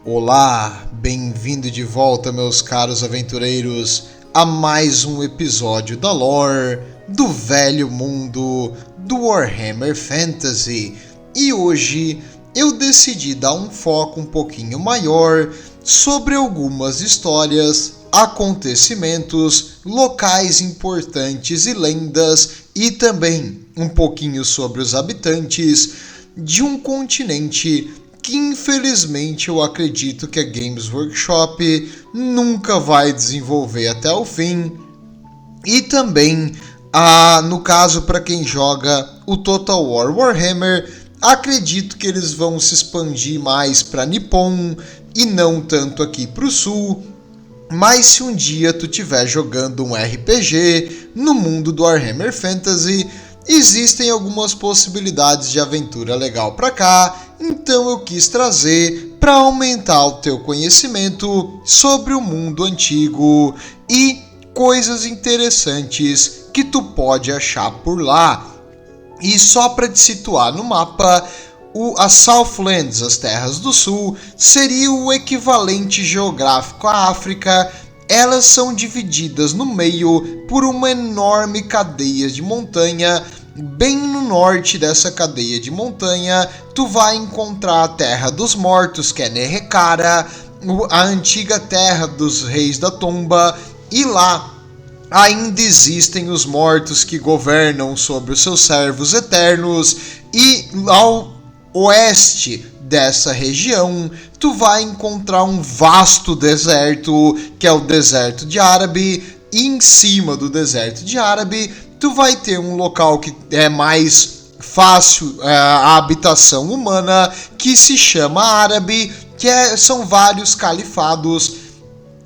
Olá, bem-vindo de volta, meus caros aventureiros, a mais um episódio da lore do velho mundo do Warhammer Fantasy. E hoje eu decidi dar um foco um pouquinho maior sobre algumas histórias, acontecimentos, locais importantes e lendas, e também um pouquinho sobre os habitantes de um continente que infelizmente eu acredito que a Games Workshop nunca vai desenvolver até o fim. E também, no caso para quem joga o Total War Warhammer, acredito que eles vão se expandir mais para Nippon e não tanto aqui para o sul. Mas se um dia tu estiver jogando um RPG no mundo do Warhammer Fantasy, existem algumas possibilidades de aventura legal para cá, então eu quis trazer para aumentar o teu conhecimento sobre o mundo antigo e coisas interessantes que tu pode achar por lá. E só para te situar no mapa, as Southlands, as Terras do Sul, seria o equivalente geográfico à África. Elas são divididas no meio por uma enorme cadeia de montanha. Bem no norte dessa cadeia de montanha, tu vai encontrar a Terra dos Mortos, que é Nerekara, a antiga Terra dos Reis da Tomba, e lá ainda existem os mortos que governam sobre os seus servos eternos. E ao oeste dessa região, tu vai encontrar um vasto deserto, que é o Deserto de Araby, e em cima do Deserto de Araby, tu vai ter um local que é mais fácil a habitação humana, que se chama Araby, são vários califados,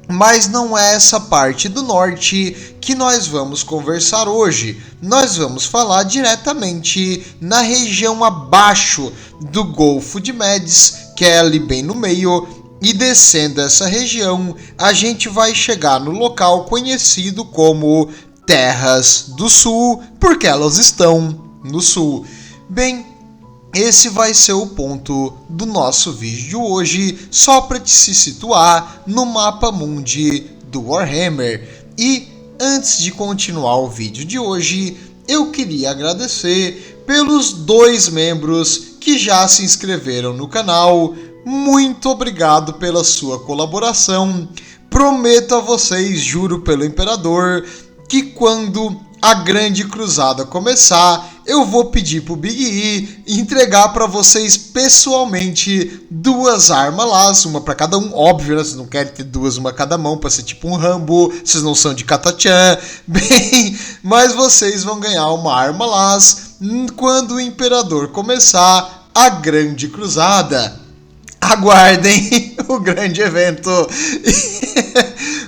mas não é essa parte do norte que nós vamos conversar hoje. Nós vamos falar diretamente na região abaixo do Golfo de Medes, que é ali bem no meio, e descendo essa região, a gente vai chegar no local conhecido como Terras do Sul, porque elas estão no sul. Bem, esse vai ser o ponto do nosso vídeo de hoje, só para te se situar no mapa mundi do Warhammer. E antes de continuar o vídeo de hoje, eu queria agradecer pelos 2 membros que já se inscreveram no canal. Muito obrigado pela sua colaboração. Prometo a vocês, juro pelo Imperador, que quando a grande cruzada começar, eu vou pedir pro Big E entregar para vocês pessoalmente 2 armas lá, uma para cada um. Óbvio, né? Vocês não querem ter 2, uma cada mão, para ser tipo um Rambo, vocês não são de Katachan. Bem, mas vocês vão ganhar uma arma lá quando o Imperador começar a grande cruzada. Aguardem o grande evento.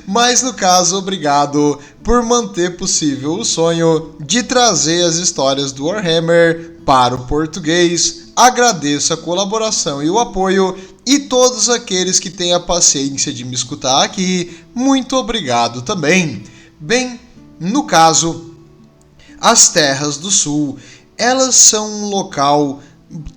Mas no caso, obrigado por manter possível o sonho de trazer as histórias do Warhammer para o português. Agradeço a colaboração e o apoio, e todos aqueles que têm a paciência de me escutar aqui, muito obrigado também. Bem, no caso, as Terras do Sul, elas são um local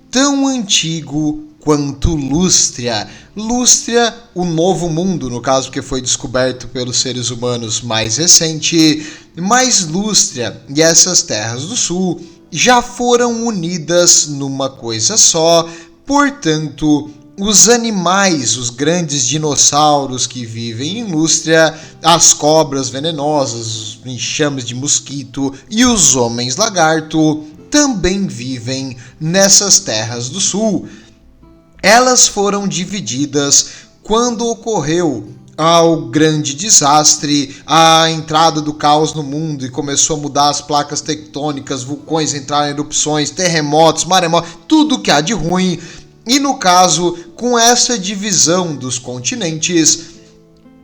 tão antigo quanto Lústria. Lústria, o novo mundo, no caso, que foi descoberto pelos seres humanos mais recente, mas Lústria e essas Terras do Sul já foram unidas numa coisa só. Portanto, os animais, os grandes dinossauros que vivem em Lústria, as cobras venenosas, os enxames de mosquito e os homens lagarto também vivem nessas Terras do Sul. Elas foram divididas quando ocorreu o grande desastre, a entrada do caos no mundo, e começou a mudar as placas tectônicas, vulcões entraram em erupções, terremotos, maremotos, tudo que há de ruim. E no caso, com essa divisão dos continentes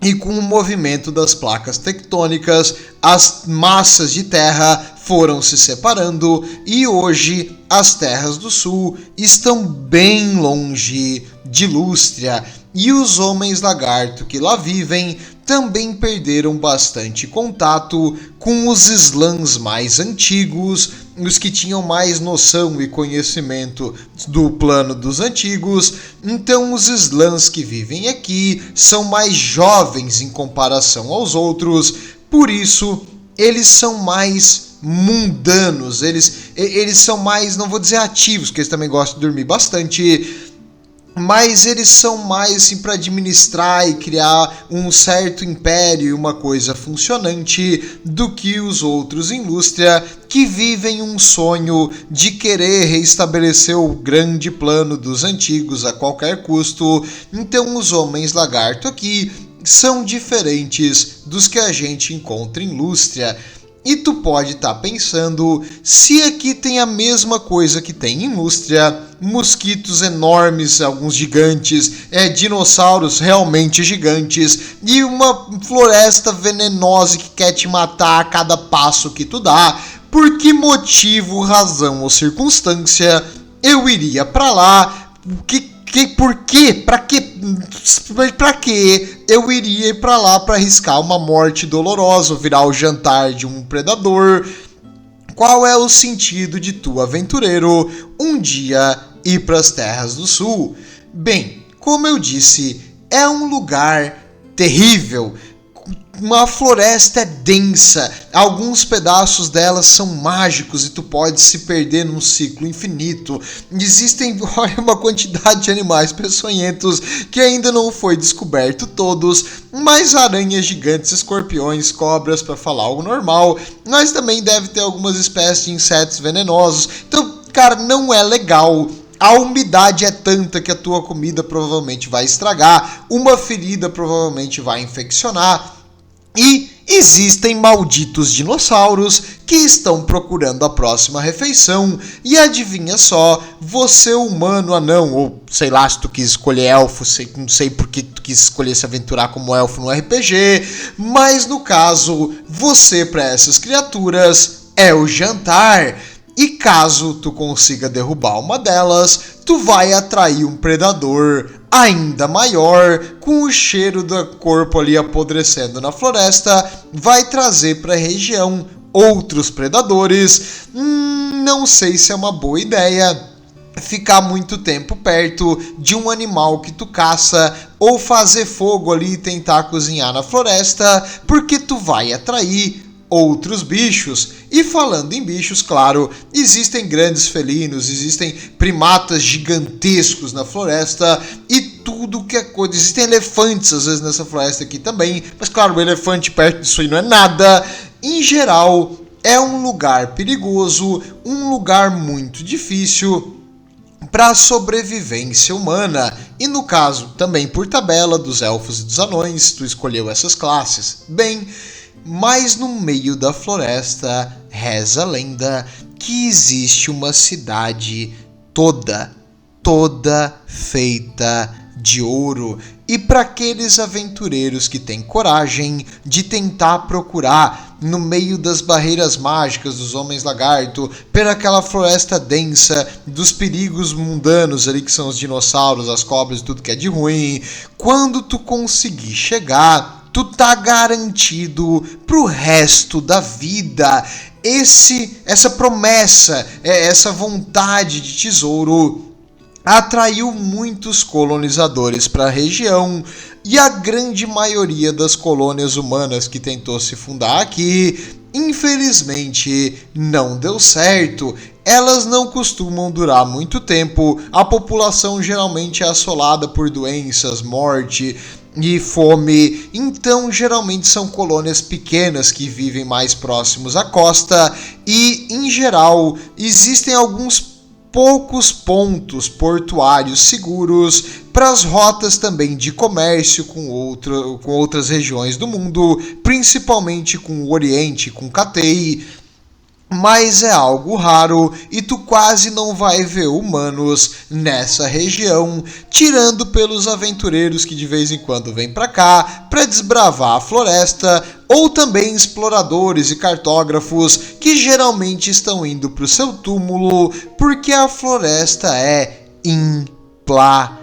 e com o movimento das placas tectônicas, as massas de terra foram se separando, e hoje as Terras do Sul estão bem longe de Lústria, e os homens lagarto que lá vivem também perderam bastante contato com os slams mais antigos, os que tinham mais noção e conhecimento do plano dos antigos. Então os slams que vivem aqui são mais jovens em comparação aos outros, por isso eles são mais mundanos, eles são mais, não vou dizer ativos, porque eles também gostam de dormir bastante, mas eles são mais assim para administrar e criar um certo império e uma coisa funcionante do que os outros em Lústria, que vivem um sonho de querer reestabelecer o grande plano dos antigos a qualquer custo. Então os homens lagarto aqui são diferentes dos que a gente encontra em Lústria. E tu pode estar pensando, se aqui tem a mesma coisa que tem em Lústria, mosquitos enormes, alguns gigantes, dinossauros realmente gigantes, e uma floresta venenosa que quer te matar a cada passo que tu dá, por que motivo, razão ou circunstância eu iria pra lá? Por quê? Pra quê eu iria ir pra lá pra arriscar uma morte dolorosa, virar o jantar de um predador? Qual é o sentido de tu, aventureiro, um dia ir pras Terras do Sul? Bem, como eu disse, é um lugar terrível. Uma floresta densa, alguns pedaços dela são mágicos e tu pode se perder num ciclo infinito. Existem uma quantidade de animais peçonhentos que ainda não foi descoberto todos, mas aranhas gigantes, escorpiões, cobras, para falar o normal, mas também deve ter algumas espécies de insetos venenosos. Então, cara, não é legal. A umidade é tanta que a tua comida provavelmente vai estragar, uma ferida provavelmente vai infeccionar. E existem malditos dinossauros que estão procurando a próxima refeição. E adivinha só, você humano anão, ou sei lá se tu quis escolher elfo, não sei por que tu quis escolher se aventurar como elfo no RPG, mas no caso, você para essas criaturas é o jantar. E caso tu consiga derrubar uma delas, tu vai atrair um predador ainda maior, com o cheiro do corpo ali apodrecendo na floresta, vai trazer para a região outros predadores. Não sei se é uma boa ideia ficar muito tempo perto de um animal que tu caça ou fazer fogo ali e tentar cozinhar na floresta, porque tu vai atrair outros bichos. E falando em bichos, claro, existem grandes felinos, existem primatas gigantescos na floresta e tudo que é coisa. Existem elefantes às vezes nessa floresta aqui também, mas claro, o elefante perto disso aí não é nada. Em geral, é um lugar perigoso, um lugar muito difícil para a sobrevivência humana. E no caso, também por tabela dos elfos e dos anões, tu escolheu essas classes. Bem, mas no meio da floresta reza a lenda que existe uma cidade toda feita de ouro. E para aqueles aventureiros que têm coragem de tentar procurar no meio das barreiras mágicas dos homens lagarto, pela aquela floresta densa, dos perigos mundanos ali que são os dinossauros, as cobras e tudo que é de ruim, quando tu conseguir chegar, tu tá garantido pro resto da vida. Essa promessa, essa vontade de tesouro atraiu muitos colonizadores para a região e a grande maioria das colônias humanas que tentou se fundar aqui, infelizmente, não deu certo. Elas não costumam durar muito tempo, a população geralmente é assolada por doenças, morte e fome, então geralmente são colônias pequenas que vivem mais próximos à costa e, em geral, existem alguns poucos pontos portuários seguros para as rotas também de comércio com outras regiões do mundo, principalmente com o Oriente, com Cathay. Mas é algo raro e tu quase não vai ver humanos nessa região, tirando pelos aventureiros que de vez em quando vêm para cá para desbravar a floresta, ou também exploradores e cartógrafos que geralmente estão indo para o seu túmulo porque a floresta é implacável.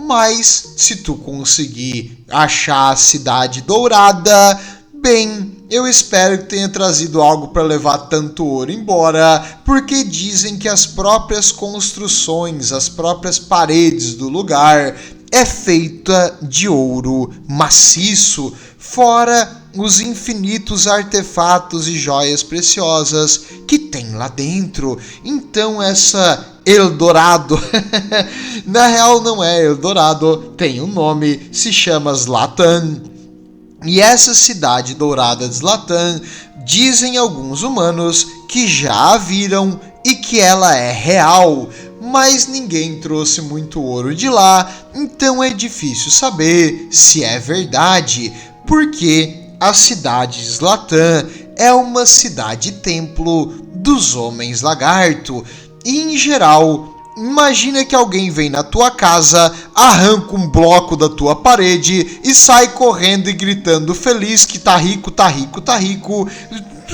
mas se tu conseguir achar a cidade dourada, bem, eu espero que tenha trazido algo para levar tanto ouro embora, porque dizem que as próprias construções, as próprias paredes do lugar é feita de ouro maciço, fora os infinitos artefatos e joias preciosas que tem lá dentro. Então essa Eldorado, na real não é Eldorado, tem um nome, se chama Zlatan. E essa cidade dourada de Zlatan, dizem alguns humanos que já a viram e que ela é real, mas ninguém trouxe muito ouro de lá, então é difícil saber se é verdade, porque a cidade de Zlatan é uma cidade-templo dos homens lagarto, e em geral, imagina que alguém vem na tua casa, arranca um bloco da tua parede e sai correndo e gritando feliz que tá rico, tá rico, tá rico.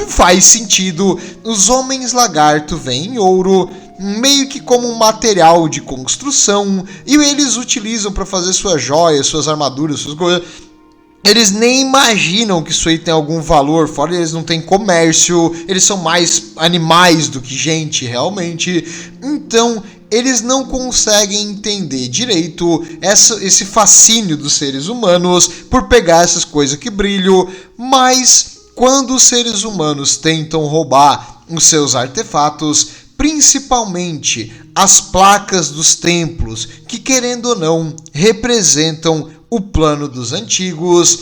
Faz sentido, os homens lagarto vêm em ouro, meio que como um material de construção, e eles utilizam para fazer suas joias, suas armaduras, suas coisas. Eles nem imaginam que isso aí tem algum valor, fora eles não têm comércio, eles são mais animais do que gente, realmente. Então, eles não conseguem entender direito esse fascínio dos seres humanos por pegar essas coisas que brilham, mas quando os seres humanos tentam roubar os seus artefatos, principalmente as placas dos templos, que querendo ou não representam o plano dos antigos,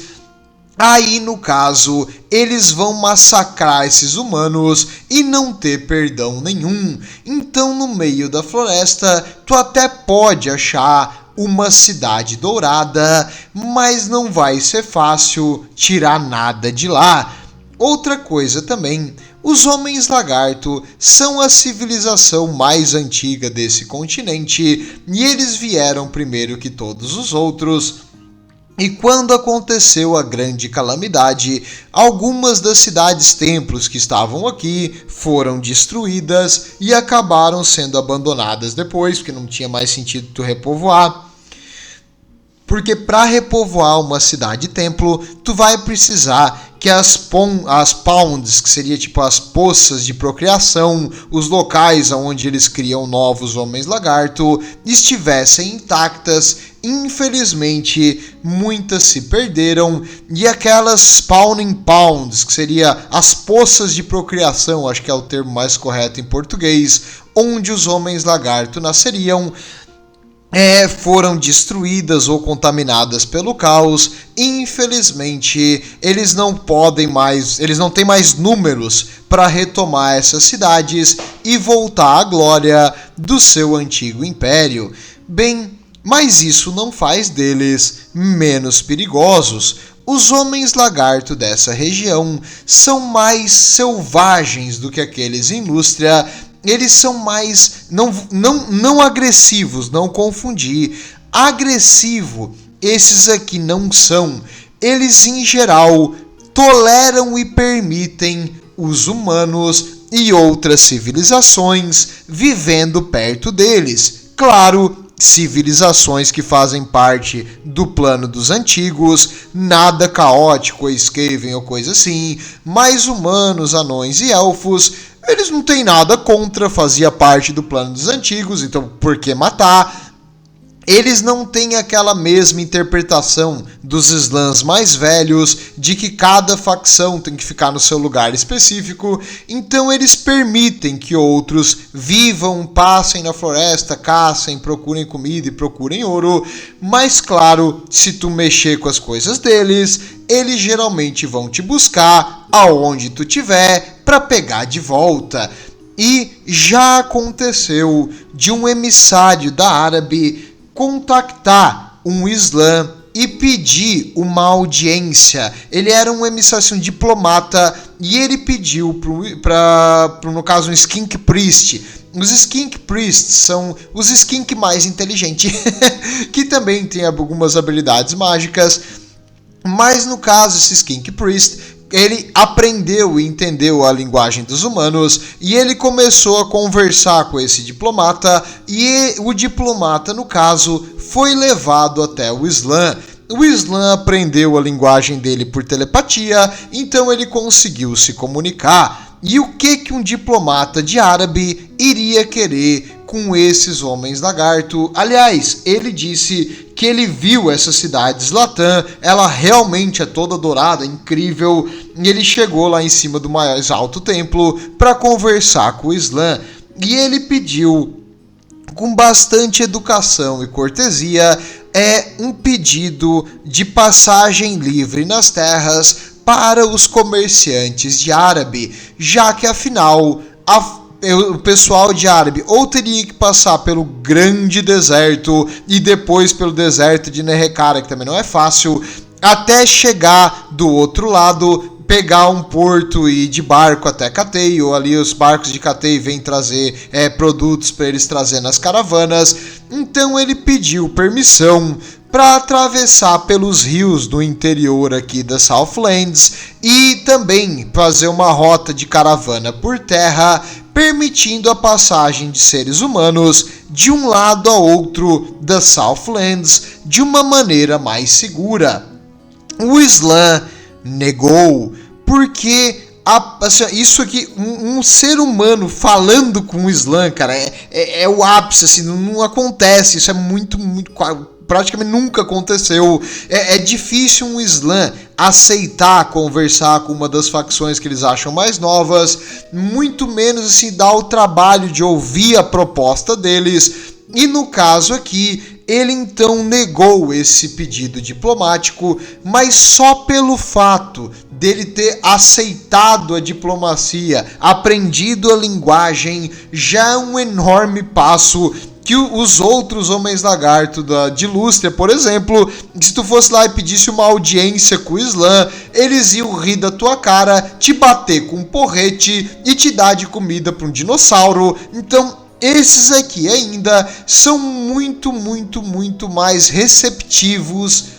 aí no caso eles vão massacrar esses humanos e não ter perdão nenhum. Então no meio da floresta tu até pode achar uma cidade dourada, mas não vai ser fácil tirar nada de lá. Outra coisa também, os homens lagarto são a civilização mais antiga desse continente e eles vieram primeiro que todos os outros. E quando aconteceu a grande calamidade, algumas das cidades-templos que estavam aqui foram destruídas e acabaram sendo abandonadas depois, porque não tinha mais sentido tu repovoar. Porque para repovoar uma cidade-templo, tu vai precisar que as pounds, que seria tipo as poças de procriação, os locais onde eles criam novos homens lagarto, estivessem intactas. Infelizmente, muitas se perderam, e aquelas spawning pounds, que seria as poças de procriação, acho que é o termo mais correto em português, onde os homens lagarto nasceriam, foram destruídas ou contaminadas pelo caos. Infelizmente, eles não têm mais números para retomar essas cidades e voltar à glória do seu antigo império. Bem, mas isso não faz deles menos perigosos. Os homens lagarto dessa região são mais selvagens do que aqueles em Lústria. Eles são mais, não agressivos, não confundir. Agressivo, esses aqui não são. Eles, em geral, toleram e permitem os humanos e outras civilizações vivendo perto deles. Claro, civilizações que fazem parte do plano dos antigos, nada caótico ou Skaven ou coisa assim, mas humanos, anões e elfos, eles não têm nada contra, fazia parte do plano dos antigos, então por que matar? Eles não têm aquela mesma interpretação dos slams mais velhos, de que cada facção tem que ficar no seu lugar específico, então eles permitem que outros vivam, passem na floresta, caçem, procurem comida e procurem ouro, mas claro, se tu mexer com as coisas deles, eles geralmente vão te buscar aonde tu tiver para pegar de volta. E já aconteceu de um emissário da Árabe contactar um slam e pedir uma audiência. Ele era um emissário, um diplomata, e ele pediu para no caso, um Skink Priest. Os Skink Priests são os Skink mais inteligentes, que também tem algumas habilidades mágicas. Mas no caso, esse Skink Priest ele aprendeu e entendeu a linguagem dos humanos e ele começou a conversar com esse diplomata e o diplomata, no caso, foi levado até o Islã. O Islã aprendeu a linguagem dele por telepatia, então ele conseguiu se comunicar. E o que um diplomata de árabe iria querer com esses homens lagarto? Aliás, ele disse que ele viu essa cidade Zlatan, ela realmente é toda dourada, incrível, e ele chegou lá em cima do mais alto templo para conversar com o Islã. E ele pediu, com bastante educação e cortesia, um pedido de passagem livre nas terras para os comerciantes de árabe, já que afinal o pessoal de árabe ou teria que passar pelo grande deserto e depois pelo deserto de Nerekara, que também não é fácil, até chegar do outro lado, pegar um porto e ir de barco até Cathay, ou ali os barcos de Cathay vêm trazer produtos para eles trazer nas caravanas. Então ele pediu permissão para atravessar pelos rios do interior aqui da Southlands e também fazer uma rota de caravana por terra, permitindo a passagem de seres humanos de um lado a outro da Southlands de uma maneira mais segura. O Islã negou, porque isso aqui, um ser humano falando com o Islã, cara, é o ápice, assim, não acontece, isso é muito, praticamente nunca aconteceu. É difícil um Islã aceitar conversar com uma das facções que eles acham mais novas, muito menos assim dar o trabalho de ouvir a proposta deles. E no caso aqui, ele então negou esse pedido diplomático, mas só pelo fato dele ter aceitado a diplomacia, aprendido a linguagem, já é um enorme passo que os outros homens lagarto de Lústria, por exemplo, se tu fosse lá e pedisse uma audiência com o Islã, eles iam rir da tua cara, te bater com um porrete e te dar de comida para um dinossauro. Então, esses aqui ainda são muito mais receptivos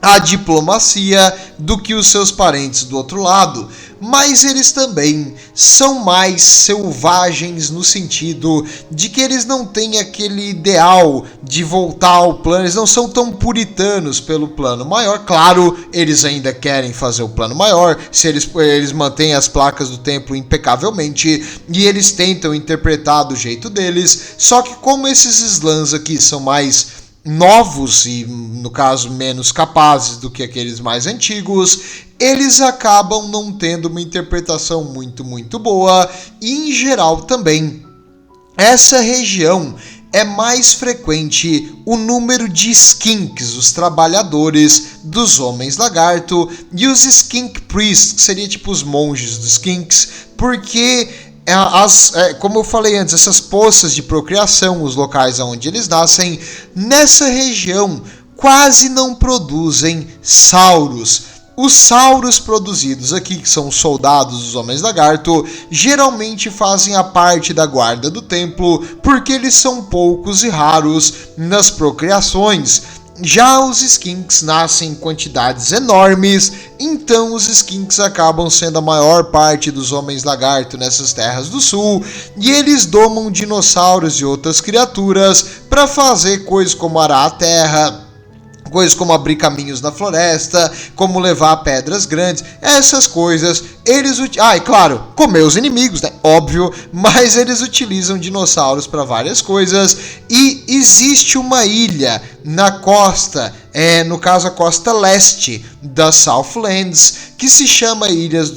à diplomacia do que os seus parentes do outro lado, mas eles também são mais selvagens no sentido de que eles não têm aquele ideal de voltar ao plano, eles não são tão puritanos pelo plano maior. Claro, eles ainda querem fazer o plano maior, se eles mantêm as placas do templo impecavelmente e eles tentam interpretar do jeito deles, só que como esses slams aqui são mais novos e, no caso, menos capazes do que aqueles mais antigos, eles acabam não tendo uma interpretação muito boa e, em geral, também essa região é mais frequente o número de skinks, os trabalhadores dos homens lagarto, e os skink priests, que seria tipo os monges dos skinks, porque como eu falei antes, essas poças de procriação, os locais onde eles nascem, nessa região quase não produzem sauros. Os sauros produzidos aqui, que são os soldados dos homens lagarto, geralmente fazem a parte da guarda do templo, porque eles são poucos e raros nas procriações. Já os skinks nascem em quantidades enormes, então os skinks acabam sendo a maior parte dos homens lagarto nessas terras do sul, e eles domam dinossauros e outras criaturas para fazer coisas como arar a terra, coisas como abrir caminhos na floresta, como levar pedras grandes, essas coisas eles e claro, comer os inimigos, né? Óbvio, mas eles utilizam dinossauros para várias coisas. E existe uma ilha na costa, no caso a costa leste da Southlands, que se chama Ilhas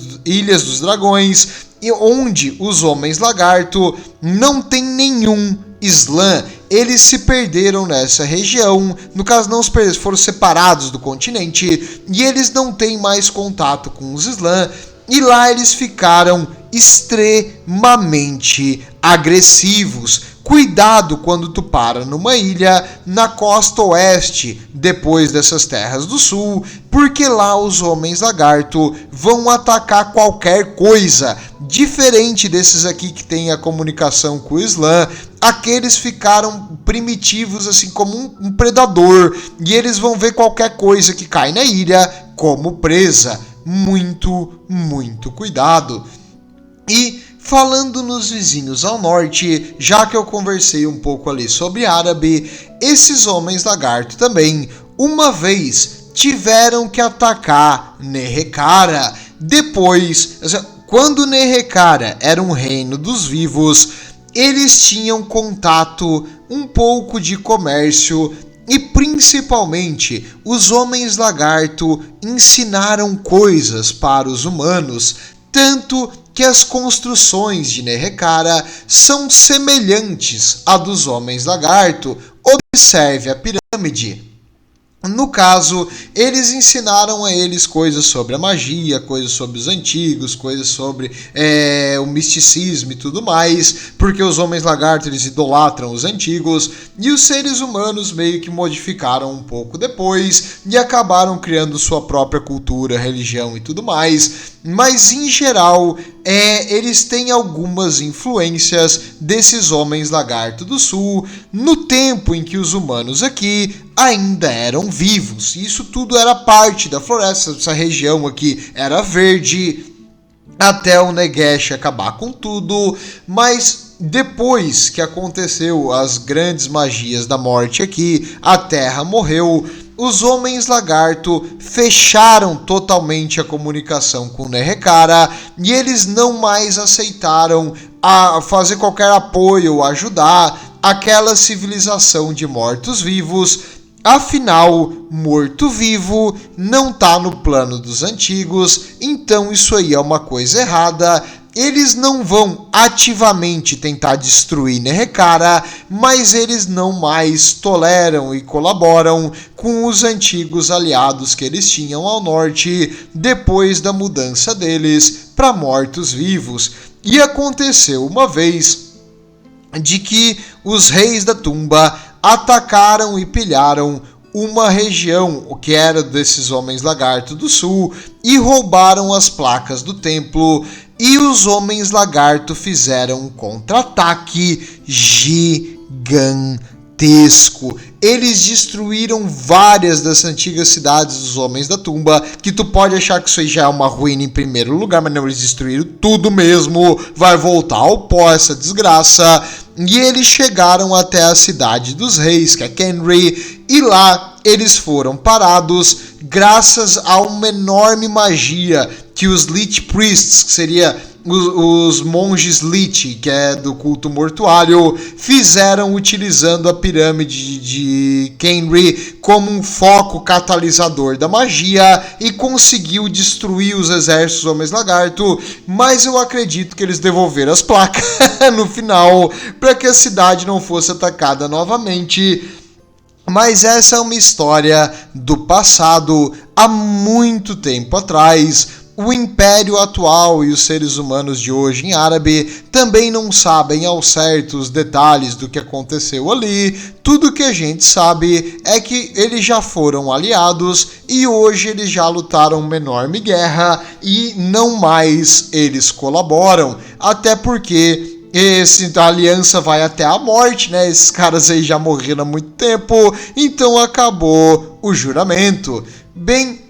dos Dragões, e onde os homens lagarto não tem nenhum Islã. Eles se perderam nessa região, no caso não se perderam, foram separados do continente, e eles não têm mais contato com os Islã, e lá eles ficaram extremamente agressivos. Cuidado quando tu para numa ilha na costa oeste, depois dessas terras do sul, porque lá os homens lagarto vão atacar qualquer coisa. Diferente desses aqui que tem a comunicação com o Islã, aqueles ficaram primitivos assim como um predador, e eles vão ver qualquer coisa que cai na ilha como presa. muito cuidado. E falando nos vizinhos ao norte, já que eu conversei um pouco ali sobre árabe, esses homens lagarto também, uma vez, tiveram que atacar Nehekhara. Depois, quando Nehekhara era um reino dos vivos, eles tinham contato, um pouco de comércio, e principalmente os homens lagarto ensinaram coisas para os humanos, tanto que as construções de Nehekhara são semelhantes à dos homens lagarto. Observe a pirâmide. No caso, eles ensinaram a eles coisas sobre a magia, coisas sobre os antigos, coisas sobre o misticismo e tudo mais, porque os homens lagarto eles idolatram os antigos, e os seres humanos meio que modificaram um pouco depois e acabaram criando sua própria cultura, religião e tudo mais. Mas em geral, eles têm algumas influências desses homens lagarto do sul, no tempo em que os humanos aqui ainda eram vivos. Isso tudo era parte da floresta, essa região aqui era verde, até o Negesh acabar com tudo, mas depois que aconteceu as grandes magias da morte aqui, a Terra morreu, os homens lagarto fecharam totalmente a comunicação com Nehekhara e eles não mais aceitaram a fazer qualquer apoio ou ajudar aquela civilização de mortos-vivos. Afinal, morto-vivo não está no plano dos antigos, então isso aí é uma coisa errada. Eles não vão ativamente tentar destruir Nehekhara, mas eles não mais toleram e colaboram com os antigos aliados que eles tinham ao norte depois da mudança deles para mortos-vivos. E aconteceu uma vez de que os reis da tumba atacaram e pilharam uma região que era desses homens lagarto do sul e roubaram as placas do templo. E os homens lagarto fizeram um contra-ataque gigantesco. Eles destruíram várias das antigas cidades dos homens da tumba, que tu pode achar que isso aí já é uma ruína em primeiro lugar, mas não, eles destruíram tudo mesmo. Vai voltar ao pó essa desgraça. E eles chegaram até a cidade dos reis, que é Kenri, e lá eles foram parados graças a uma enorme magia que os Lich Priests, que seria os monges Lich, que é do culto mortuário, fizeram utilizando a pirâmide de Kenri como um foco catalisador da magia e conseguiu destruir os exércitos homens lagarto, mas eu acredito que eles devolveram as placas no final para que a cidade não fosse atacada novamente. Mas essa é uma história do passado, há muito tempo atrás. O império atual e os seres humanos de hoje em árabe também não sabem ao certo os detalhes do que aconteceu ali. Tudo que a gente sabe é que eles já foram aliados e hoje eles já lutaram uma enorme guerra e não mais eles colaboram. Até porque a aliança vai até a morte, né? Esses caras aí já morreram há muito tempo, então acabou o juramento. Bem,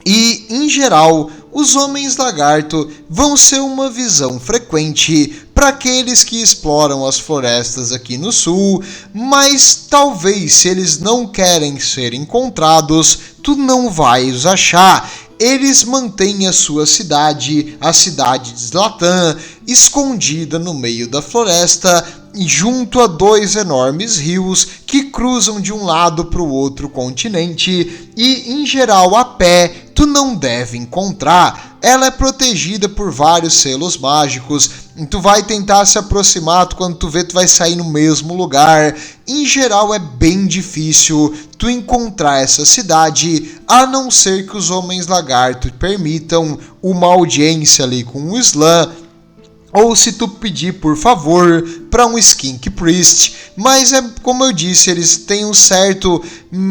e em geral, os homens lagarto vão ser uma visão frequente para aqueles que exploram as florestas aqui no sul, mas talvez se eles não querem ser encontrados, tu não vai os achar. Eles mantêm a sua cidade, a cidade de Zlatan, escondida no meio da floresta, junto a dois enormes rios que cruzam de um lado para o outro continente e, em geral, a pé tu não deve encontrar. Ela é protegida por vários selos mágicos. Tu vai tentar se aproximar, quando tu vê, tu vai sair no mesmo lugar. Em geral, é bem difícil tu encontrar essa cidade, a não ser que os homens lagarto permitam uma audiência ali com o Islã, ou se tu pedir por favor para um Skink Priest, mas é como eu disse, eles têm um certo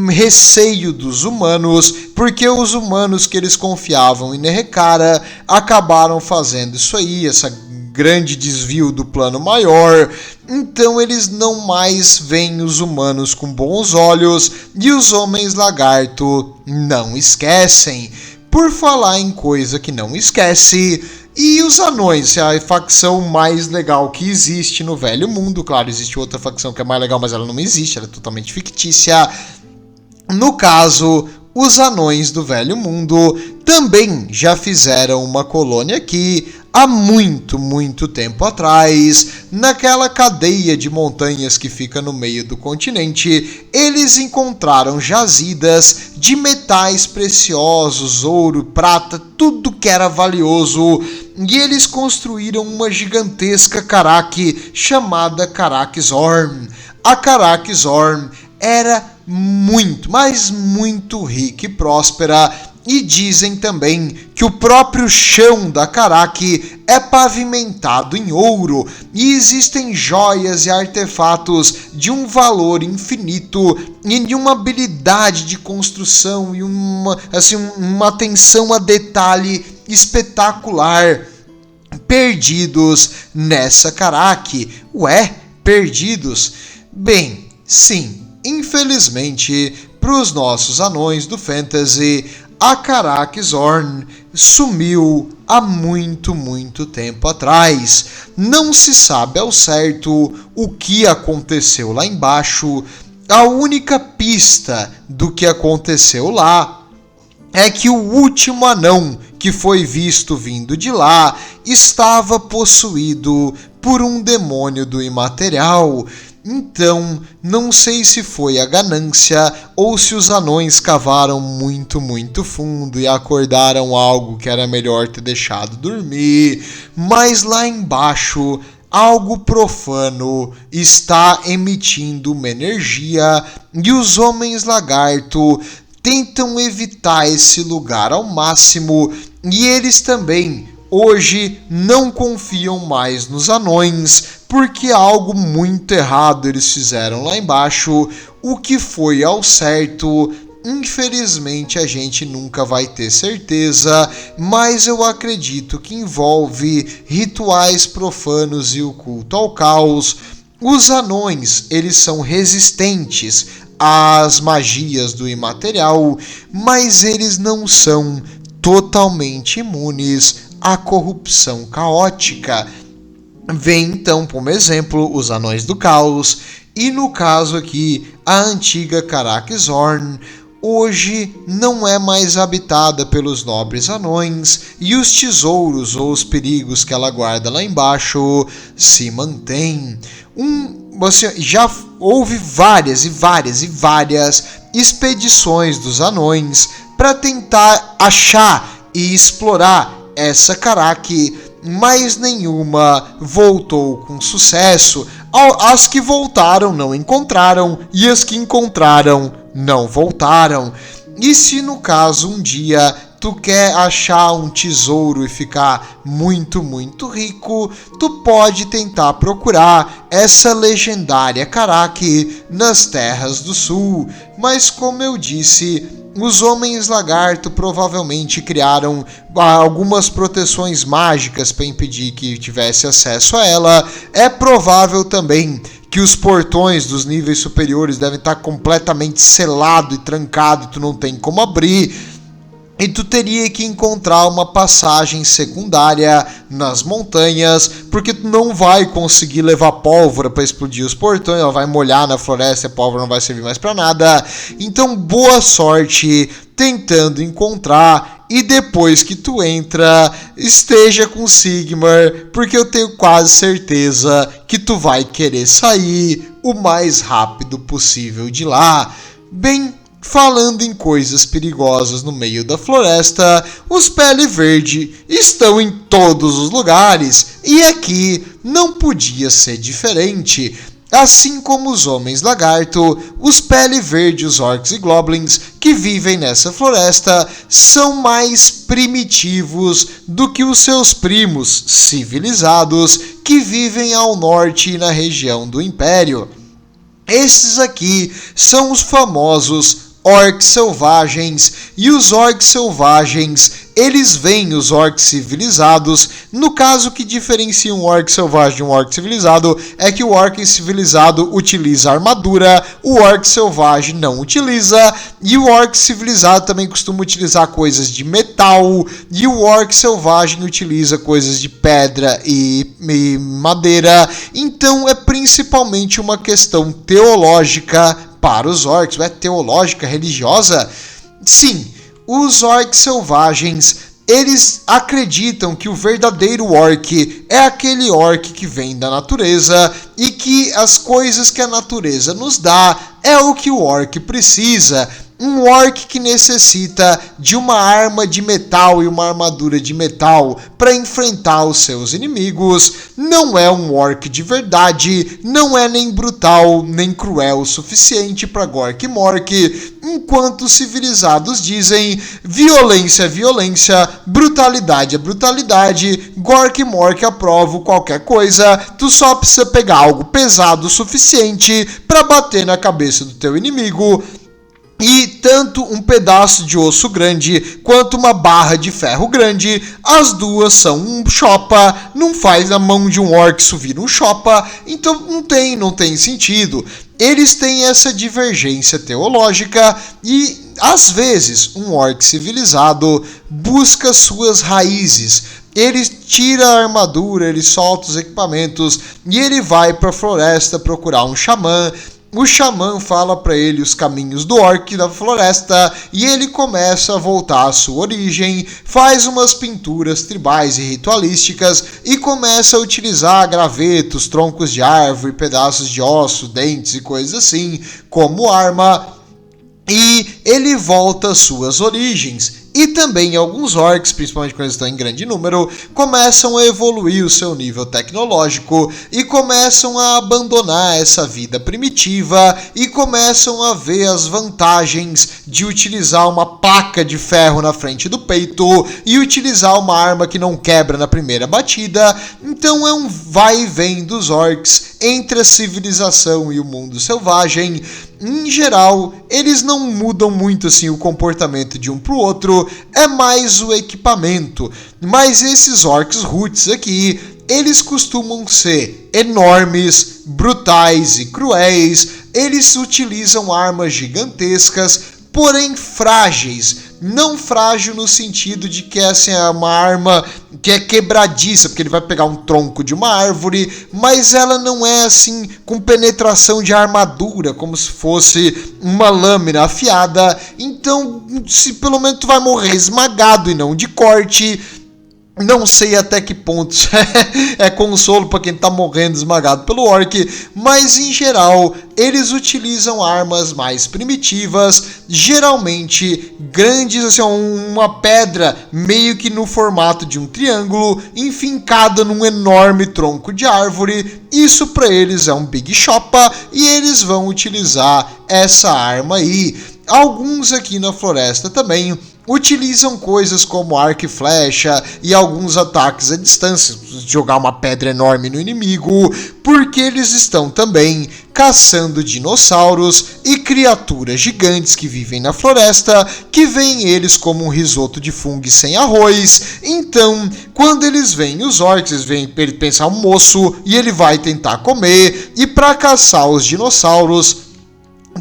receio dos humanos, porque os humanos que eles confiavam em Nehekhara acabaram fazendo isso aí, essa grande desvio do plano maior, então eles não mais veem os humanos com bons olhos e os homens lagarto não esquecem. Por falar em coisa que não esquece, e os anões, a facção mais legal que existe no Velho Mundo. Claro, existe outra facção que é mais legal, mas ela não existe, ela é totalmente fictícia. No caso, os anões do Velho Mundo também já fizeram uma colônia aqui há muito tempo atrás. Naquela cadeia de montanhas que fica no meio do continente, eles encontraram jazidas de metais preciosos, ouro, prata, tudo que era valioso. E eles construíram uma gigantesca Karak chamada Karak-Zor. A Karak-Zor era muito rica e próspera, e dizem também que o próprio chão da Karak é pavimentado em ouro, e existem joias e artefatos de um valor infinito e de uma habilidade de construção e uma atenção a detalhe espetacular perdidos nessa Karak. Ué, perdidos? Bem, sim. Infelizmente, para os nossos anões do fantasy, a Karak-Zor sumiu há muito tempo atrás. Não se sabe ao certo o que aconteceu lá embaixo. A única pista do que aconteceu lá é que o último anão que foi visto vindo de lá estava possuído por um demônio do imaterial. Então, não sei se foi a ganância ou se os anões cavaram muito fundo e acordaram algo que era melhor ter deixado dormir, mas lá embaixo algo profano está emitindo uma energia e os homens lagarto tentam evitar esse lugar ao máximo, e eles também hoje não confiam mais nos anões, porque algo muito errado eles fizeram lá embaixo. O que foi ao certo, infelizmente a gente nunca vai ter certeza, mas eu acredito que envolve rituais profanos e o culto ao caos. Os anões, eles são resistentes às magias do imaterial, mas eles não são totalmente imunes à corrupção caótica. Vem então como exemplo os Anões do Caos, e no caso aqui a antiga Karak-Zor hoje não é mais habitada pelos nobres anões, e os tesouros ou os perigos que ela guarda lá embaixo se mantêm. Já houve várias expedições dos anões para tentar achar e explorar essa Karak, mas nenhuma voltou com sucesso. As que voltaram não encontraram, e as que encontraram não voltaram. E se no caso um dia tu quer achar um tesouro e ficar muito rico, tu pode tentar procurar essa legendária Karak nas Terras do Sul. Mas como eu disse, os Homens Lagarto provavelmente criaram algumas proteções mágicas para impedir que tivesse acesso a ela. É provável também que os portões dos níveis superiores devem estar completamente selados e trancados e tu não tem como abrir. E tu teria que encontrar uma passagem secundária nas montanhas, porque tu não vai conseguir levar pólvora para explodir os portões, ela vai molhar na floresta e a pólvora não vai servir mais para nada. Então boa sorte tentando encontrar, e depois que tu entra, esteja com Sigmar, porque eu tenho quase certeza que tu vai querer sair o mais rápido possível de lá. Bem, falando em coisas perigosas no meio da floresta, os Pele Verde estão em todos os lugares, e aqui não podia ser diferente. Assim como os Homens Lagarto, os Pele Verde, os Orcs e Goblins que vivem nessa floresta são mais primitivos do que os seus primos civilizados que vivem ao norte e na região do Império. Esses aqui são os famosos orcs selvagens, e os orcs selvagens, eles veem os orcs civilizados. No caso, que diferencia um orc selvagem de um orc civilizado é que o orc civilizado utiliza armadura, o orc selvagem não utiliza, e o orc civilizado também costuma utilizar coisas de metal, e o orc selvagem utiliza coisas de pedra e madeira. Então é principalmente uma questão teológica para os orcs. É teológica, religiosa? Sim, os orcs selvagens, eles acreditam que o verdadeiro orc é aquele orc que vem da natureza e que as coisas que a natureza nos dá é o que o orc precisa. Um orc que necessita de uma arma de metal e uma armadura de metal para enfrentar os seus inimigos não é um orc de verdade, não é nem brutal nem cruel o suficiente para Gork Mork, enquanto os civilizados dizem violência é violência, brutalidade é brutalidade, Gork Mork aprova qualquer coisa, tu só precisa pegar algo pesado o suficiente para bater na cabeça do teu inimigo. E tanto um pedaço de osso grande quanto uma barra de ferro grande, as duas são um chopa, não faz na mão de um orc isso vira um chopa, então não tem sentido. Eles têm essa divergência teológica e, às vezes, um orc civilizado busca suas raízes. Ele tira a armadura, ele solta os equipamentos e ele vai para a floresta procurar um xamã. O xamã fala para ele os caminhos do orc da floresta e ele começa a voltar à sua origem, faz umas pinturas tribais e ritualísticas e começa a utilizar gravetos, troncos de árvore, pedaços de osso, dentes e coisas assim como arma, e ele volta às suas origens. E também alguns orcs, principalmente quando eles estão em grande número, começam a evoluir o seu nível tecnológico e começam a abandonar essa vida primitiva e começam a ver as vantagens de utilizar uma placa de ferro na frente do peito e utilizar uma arma que não quebra na primeira batida. Então é um vai e vem dos orcs entre a civilização e o mundo selvagem. Em geral, eles não mudam muito assim o comportamento de um para o outro, é mais o equipamento. Mas esses orcs roots aqui, eles costumam ser enormes, brutais e cruéis, eles utilizam armas gigantescas, porém frágeis. Não frágil no sentido de que essa é uma arma que é quebradiça, porque ele vai pegar um tronco de uma árvore, mas ela não é assim com penetração de armadura, como se fosse uma lâmina afiada. Então, se pelo menos tu vai morrer esmagado e não de corte. Não sei até que ponto é consolo para quem está morrendo esmagado pelo orc, mas em geral eles utilizam armas mais primitivas, geralmente grandes, assim, uma pedra meio que no formato de um triângulo, enfincada num enorme tronco de árvore. Isso para eles é um Big Chopa e eles vão utilizar essa arma aí. Alguns aqui na floresta também utilizam coisas como arco e flecha e alguns ataques à distância, jogar uma pedra enorme no inimigo, porque eles estão também caçando dinossauros e criaturas gigantes que vivem na floresta, que veem eles como um risoto de fungo sem arroz. Então, quando eles veem os orcs, eles veem ele pensar um moço e ele vai tentar comer, e para caçar os dinossauros,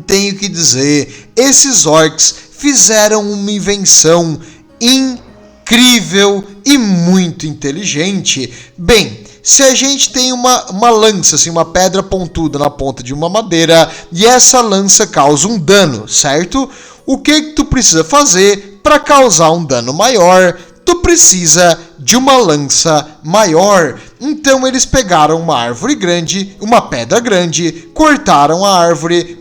tenho que dizer, esses orcs fizeram uma invenção incrível e muito inteligente. Bem, se a gente tem uma lança, assim, uma pedra pontuda na ponta de uma madeira, e essa lança causa um dano, certo? O que tu precisa fazer para causar um dano maior? Tu precisa de uma lança maior. Então eles pegaram uma árvore grande, uma pedra grande, cortaram a árvore,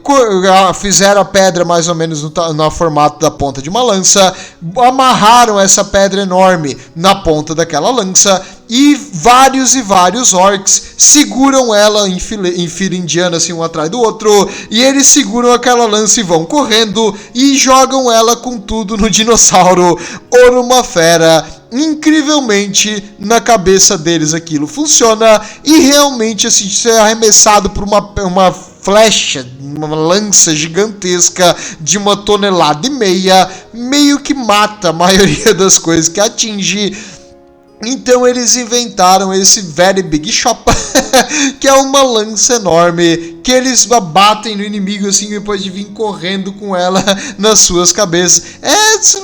fizeram a pedra mais ou menos no formato da ponta de uma lança, amarraram essa pedra enorme na ponta daquela lança e vários orcs seguram ela em fila indiana, assim, um atrás do outro, e eles seguram aquela lança e vão correndo e jogam ela com tudo no dinossauro ou numa fera. Incrivelmente, na cabeça deles aquilo funciona e realmente, assim, ser arremessado por uma flecha, uma lança gigantesca de 1,5 toneladas, meio que mata a maioria das coisas que atinge. Então eles inventaram esse Very Big Chop, que é uma lança enorme, que eles batem no inimigo assim, depois de vir correndo com ela nas suas cabeças.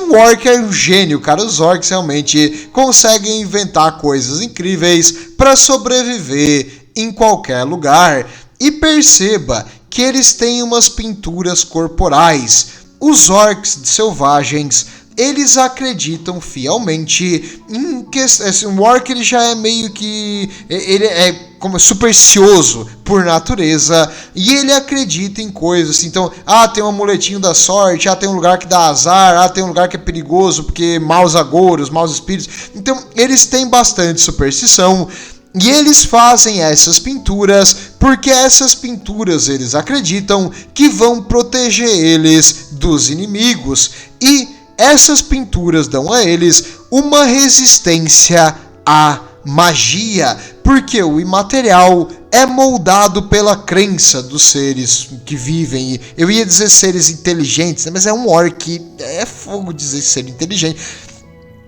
O Orc é um gênio, cara. Os Orcs realmente conseguem inventar coisas incríveis para sobreviver em qualquer lugar. E perceba que eles têm umas pinturas corporais. Os Orcs selvagens, eles acreditam fielmente em que o Orc ele já é meio que... ele é como supersticioso por natureza, e ele acredita em coisas assim. Então, tem um amuletinho da sorte, tem um lugar que dá azar, tem um lugar que é perigoso porque maus agouros, maus espíritos. Então, eles têm bastante superstição. E eles fazem essas pinturas porque essas pinturas eles acreditam que vão proteger eles dos inimigos. E essas pinturas dão a eles uma resistência à magia, porque o imaterial é moldado pela crença dos seres que vivem. Eu ia dizer seres inteligentes, mas é um orc, é fogo dizer ser inteligente.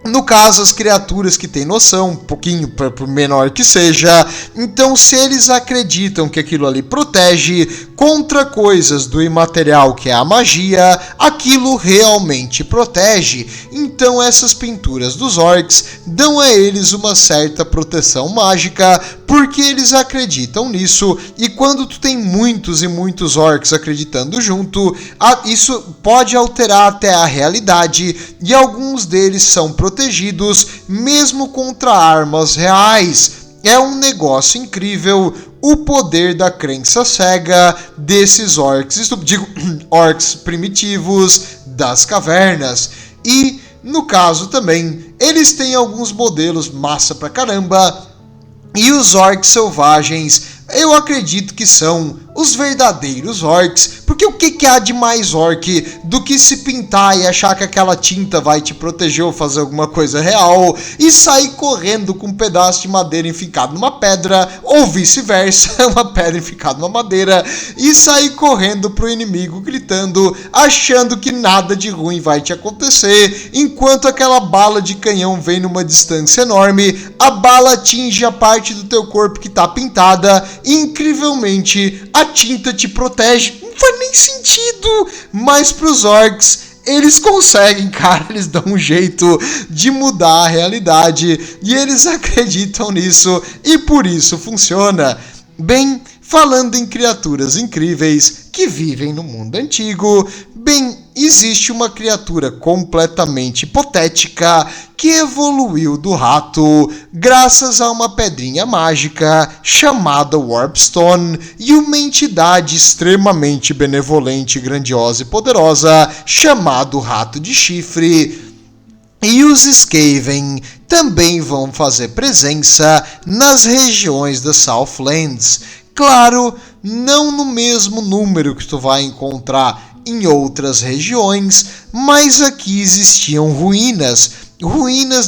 No caso, as criaturas que têm noção, um pouquinho por menor que seja. Então, se eles acreditam que aquilo ali protege contra coisas do imaterial, que é a magia, aquilo realmente protege. Então, essas pinturas dos orcs dão a eles uma certa proteção mágica, porque eles acreditam nisso. E quando tu tem muitos e muitos orcs acreditando junto, isso pode alterar até a realidade, e alguns deles são protegidos mesmo contra armas reais. É um negócio incrível o poder da crença cega desses orcs, orcs primitivos das cavernas. E no caso também, eles têm alguns modelos massa pra caramba. E os orcs selvagens, eu acredito que são os verdadeiros orcs, porque o que há de mais orc do que se pintar e achar que aquela tinta vai te proteger ou fazer alguma coisa real e sair correndo com um pedaço de madeira enfincado numa pedra, ou vice-versa, uma pedra enfincada numa madeira, e sair correndo pro inimigo gritando, achando que nada de ruim vai te acontecer, enquanto aquela bala de canhão vem numa distância enorme, a bala atinge a parte do teu corpo que tá pintada e incrivelmente a tinta te protege. Não faz nem sentido, mas pros orcs eles conseguem, cara, eles dão um jeito de mudar a realidade e eles acreditam nisso e por isso funciona. Bem, falando em criaturas incríveis que vivem no mundo antigo, existe uma criatura completamente hipotética que evoluiu do rato graças a uma pedrinha mágica chamada Warpstone e uma entidade extremamente benevolente, grandiosa e poderosa chamada Rato de Chifre. E os Skaven também vão fazer presença nas regiões das Southlands. Claro, não no mesmo número que tu vai encontrar em outras regiões, mas aqui existiam ruínas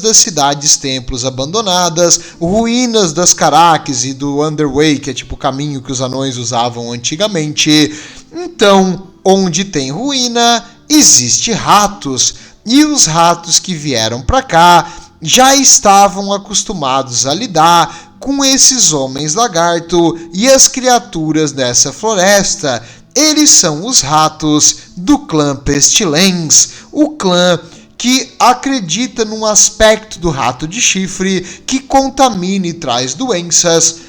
das cidades-templos abandonadas, ruínas das Caraques e do Underway, que é tipo o caminho que os anões usavam antigamente. Então, onde tem ruína, existe ratos, e os ratos que vieram para cá já estavam acostumados a lidar com esses homens lagarto e as criaturas dessa floresta. Eles são os ratos do clã Pestilens, o clã que acredita num aspecto do rato de chifre que contamina e traz doenças,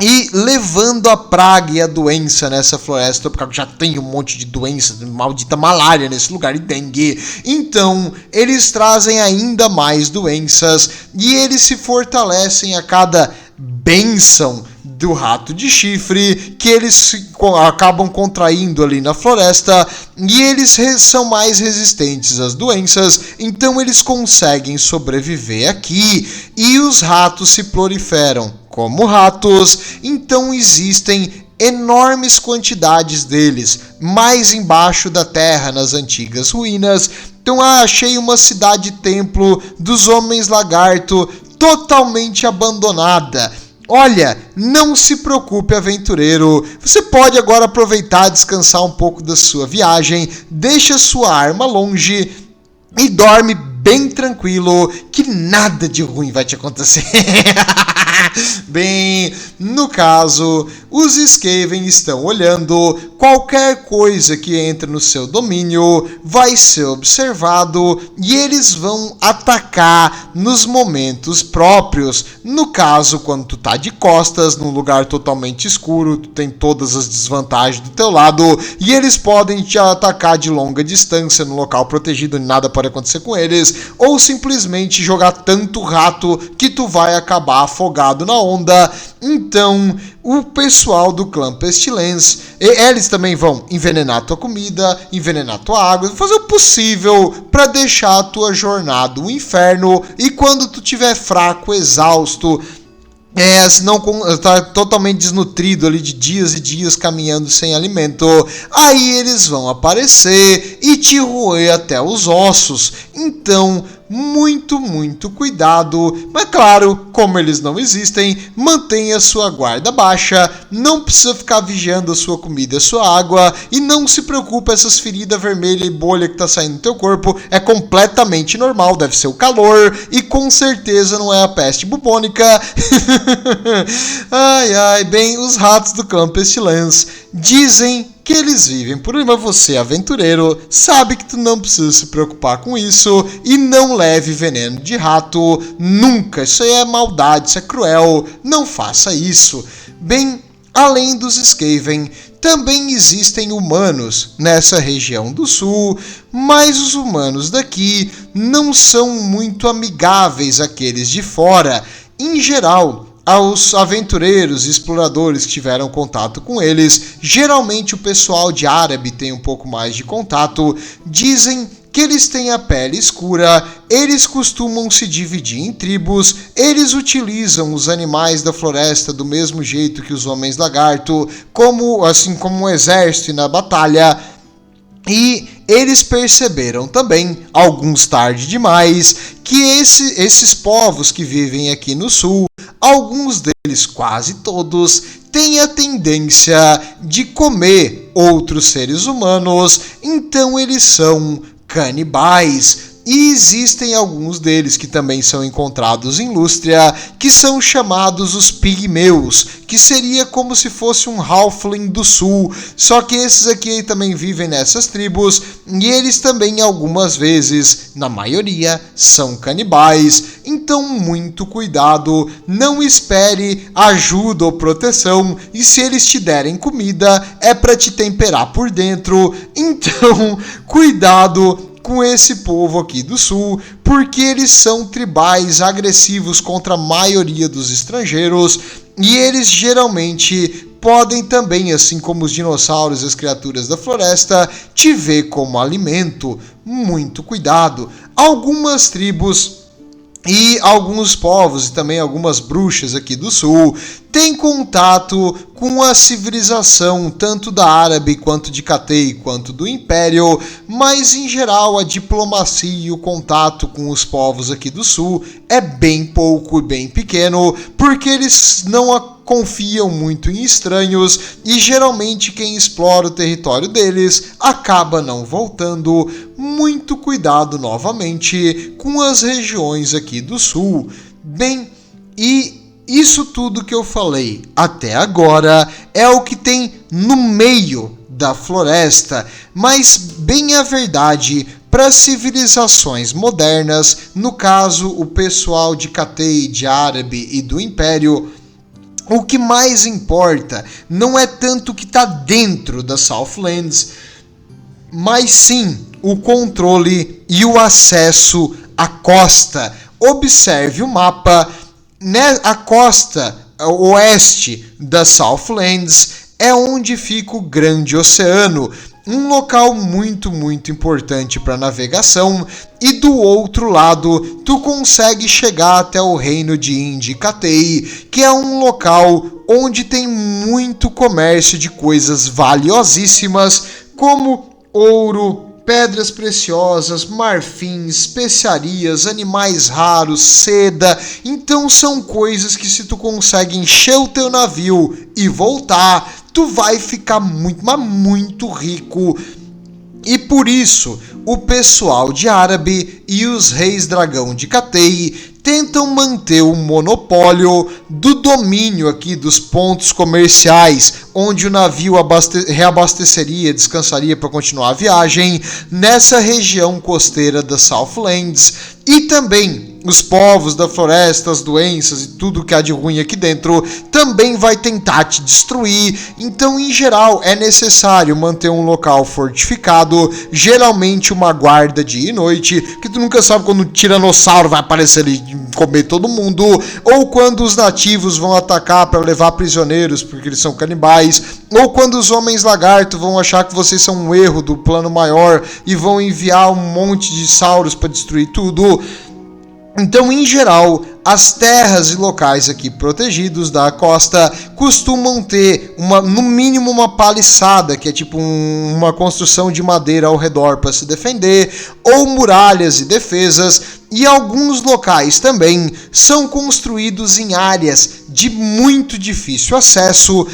e levando a praga e a doença nessa floresta, porque já tem um monte de doença, maldita malária nesse lugar e dengue. Então, eles trazem ainda mais doenças e eles se fortalecem a cada bênção do rato de chifre que eles acabam contraindo ali na floresta, e eles são mais resistentes às doenças, então eles conseguem sobreviver aqui, e os ratos se proliferam como ratos, então existem enormes quantidades deles mais embaixo da terra nas antigas ruínas. Então achei uma cidade-templo dos homens lagarto totalmente abandonada. Olha, não se preocupe, aventureiro. Você pode agora aproveitar e descansar um pouco da sua viagem, deixa sua arma longe e dorme bem tranquilo, que nada de ruim vai te acontecer. Bem, no caso, os Skaven estão olhando, qualquer coisa que entre no seu domínio vai ser observado e eles vão atacar nos momentos próprios. No caso, quando tu tá de costas, num lugar totalmente escuro, tu tem todas as desvantagens do teu lado e eles podem te atacar de longa distância no local protegido e nada pode acontecer com eles, ou simplesmente jogar tanto rato que tu vai acabar afogado na onda. Então, o pessoal do clã Pestilence, eles também vão envenenar tua comida, envenenar tua água, fazer o possível para deixar a tua jornada um inferno. E quando tu estiver fraco, exausto, não tá totalmente desnutrido ali de dias e dias caminhando sem alimento, aí eles vão aparecer e te roer até os ossos. Então, muito cuidado, mas claro, como eles não existem, mantenha sua guarda baixa, não precisa ficar vigiando a sua comida e a sua água, e não se preocupe, essas feridas vermelhas e bolha que tá saindo do teu corpo é completamente normal, deve ser o calor, e com certeza não é a peste bubônica. Bem, os ratos do clã Pestilence dizem que eles vivem por aí, mas você, aventureiro, sabe que tu não precisa se preocupar com isso e não leve veneno de rato nunca. Isso aí é maldade, isso é cruel, não faça isso. Bem, além dos Skaven, também existem humanos nessa região do sul, mas os humanos daqui não são muito amigáveis àqueles de fora. Em geral, aos aventureiros e exploradores que tiveram contato com eles, geralmente o pessoal de árabe tem um pouco mais de contato, dizem que eles têm a pele escura, eles costumam se dividir em tribos, eles utilizam os animais da floresta do mesmo jeito que os homens lagarto, como um exército na batalha. E eles perceberam também, alguns tarde demais, que esses povos que vivem aqui no sul, alguns deles, quase todos, têm a tendência de comer outros seres humanos, então eles são canibais. E existem alguns deles que também são encontrados em Lústria, que são chamados os pigmeus, que seria como se fosse um halfling do sul, só que esses aqui também vivem nessas tribos, e eles também algumas vezes, na maioria, são canibais. Então muito cuidado, não espere ajuda ou proteção, e se eles te derem comida, é para te temperar por dentro. Então cuidado com esse povo aqui do sul, porque eles são tribais, agressivos contra a maioria dos estrangeiros, e eles geralmente podem também, assim como os dinossauros e as criaturas da floresta, te ver como alimento. Muito cuidado. Algumas tribos e alguns povos e também algumas bruxas aqui do sul têm contato com a civilização tanto da árabe quanto de Cathay quanto do Império, mas em geral a diplomacia e o contato com os povos aqui do sul é bem pouco e bem pequeno, porque eles não confiam muito em estranhos e geralmente quem explora o território deles acaba não voltando. Muito cuidado novamente com as regiões aqui do sul. Bem, e isso tudo que eu falei até agora é o que tem no meio da floresta, mas bem a verdade, para civilizações modernas, no caso o pessoal de Cathay, de árabe e do Império, o que mais importa não é tanto o que está dentro da Southlands, mas sim o controle e o acesso à costa. Observe o mapa. A costa oeste da Southlands é onde fica o Grande Oceano, um local muito importante para navegação, e do outro lado tu consegue chegar até o reino de Indicatei, que é um local onde tem muito comércio de coisas valiosíssimas como ouro, pedras preciosas, marfim, especiarias, animais raros, seda. Então são coisas que se tu consegue encher o teu navio e voltar, tu vai ficar muito, mas muito rico. E por isso, o pessoal de Árabe e os reis dragão de Cathay tentam manter o monopólio do domínio aqui dos pontos comerciais, onde o navio reabasteceria, descansaria para continuar a viagem, nessa região costeira das Southlands, e também os povos da floresta, as doenças e tudo que há de ruim aqui dentro também vai tentar te destruir. Então, em geral, é necessário manter um local fortificado, geralmente uma guarda dia e noite, que tu nunca sabe quando um tiranossauro vai aparecer ali e comer todo mundo, ou quando os nativos vão atacar para levar prisioneiros porque eles são canibais, ou quando os homens lagarto vão achar que vocês são um erro do plano maior e vão enviar um monte de sauros para destruir tudo. Então, em geral, as terras e locais aqui protegidos da costa costumam ter no mínimo uma paliçada, que é tipo uma construção de madeira ao redor para se defender, ou muralhas e defesas, e alguns locais também são construídos em áreas de muito difícil acesso.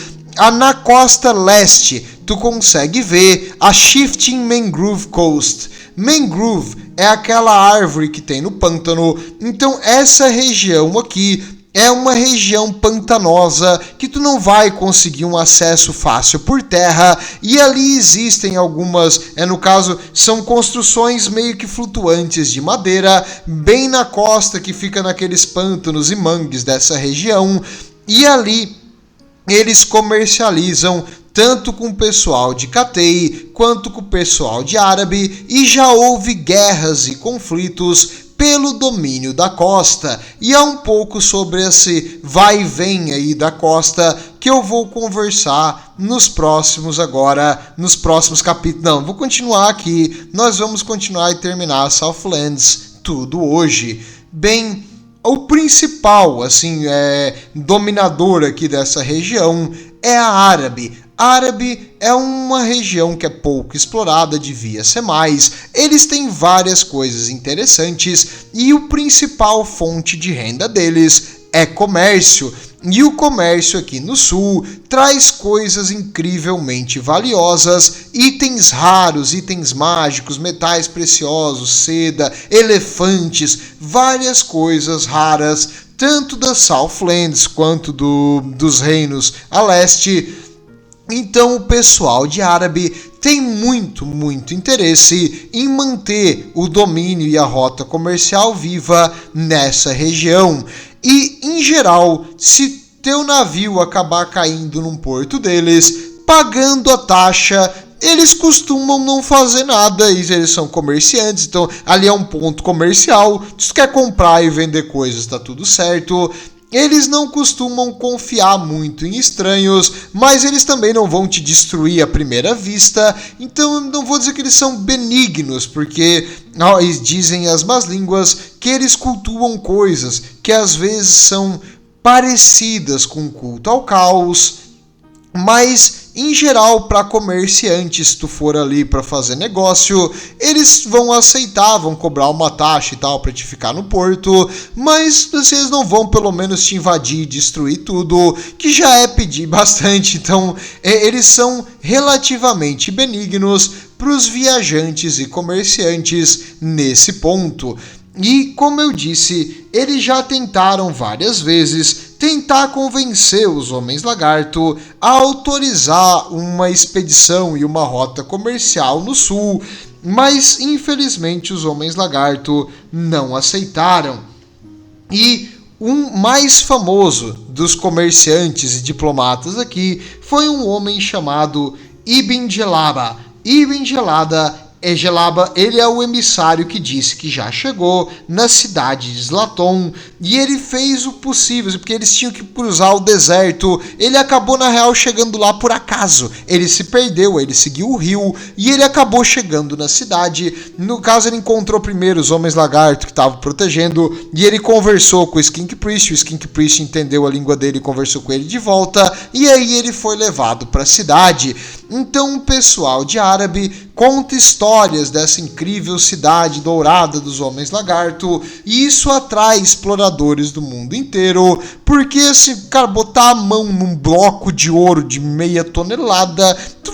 Na costa leste, tu consegue ver a Shifting Mangrove Coast. Mangrove é aquela árvore que tem no pântano. Então essa região aqui é uma região pantanosa que tu não vai conseguir um acesso fácil por terra, e ali existem algumas, no caso, são construções meio que flutuantes de madeira, bem na costa, que fica naqueles pântanos e mangues dessa região, e ali eles comercializam tanto com o pessoal de Cathay quanto com o pessoal de Árabe, e já houve guerras e conflitos pelo domínio da costa, e é um pouco sobre esse vai e vem aí da costa que eu vou conversar nos próximos capítulos. Não, vou continuar aqui, nós vamos continuar e terminar a Southlands tudo hoje. Bem, o principal, dominador aqui dessa região é a Árabe. Árabe é uma região que é pouco explorada, devia ser mais. Eles têm várias coisas interessantes e o principal fonte de renda deles é comércio. E o comércio aqui no sul traz coisas incrivelmente valiosas, itens raros, itens mágicos, metais preciosos, seda, elefantes, várias coisas raras, tanto das Southlands quanto dos reinos a leste. Então o pessoal de Árabe tem muito, muito interesse em manter o domínio e a rota comercial viva nessa região. E, em geral, se teu navio acabar caindo num porto deles, pagando a taxa, eles costumam não fazer nada, e eles são comerciantes, então ali é um ponto comercial, se tu quer comprar e vender coisas, tá tudo certo. Eles não costumam confiar muito em estranhos, mas eles também não vão te destruir à primeira vista, então eu não vou dizer que eles são benignos, porque dizem as más línguas que eles cultuam coisas que às vezes são parecidas com o culto ao caos, mas em geral, para comerciantes, se tu for ali para fazer negócio, eles vão aceitar, vão cobrar uma taxa e tal para te ficar no porto, mas vocês não vão pelo menos te invadir e destruir tudo, que já é pedir bastante. Então eles são relativamente benignos para os viajantes e comerciantes nesse ponto. E, como eu disse, eles já tentaram várias vezes tentar convencer os Homens Lagarto a autorizar uma expedição e uma rota comercial no sul, mas infelizmente os Homens Lagarto não aceitaram. E um mais famoso dos comerciantes e diplomatas aqui foi um homem chamado Ibn Gelaba. Ibn Gelaba, ele é o emissário que disse que já chegou na cidade de Zlaton, e ele fez o possível, porque eles tinham que cruzar o deserto. Ele acabou na real chegando lá por acaso, ele se perdeu, ele seguiu o rio e ele acabou chegando na cidade. No caso, ele encontrou primeiro os Homens Lagarto que estavam protegendo, e ele conversou com o Skink Priest. O Skink Priest entendeu a língua dele e conversou com ele de volta, e aí ele foi levado para a cidade. Então o pessoal de Árabe conta histórias dessa incrível cidade dourada dos Homens Lagarto, e isso atrai exploradores do mundo inteiro, porque se, cara, botar a mão num bloco de ouro de meia tonelada, tu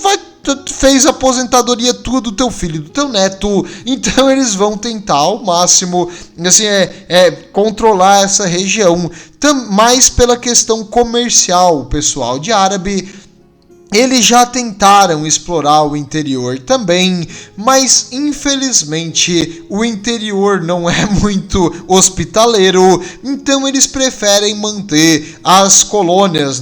fez a aposentadoria tua do teu filho e do teu neto, então eles vão tentar ao máximo assim, controlar essa região, mais pela questão comercial. O pessoal de Árabe, eles já tentaram explorar o interior também, mas infelizmente o interior não é muito hospitaleiro, então eles preferem manter as colônias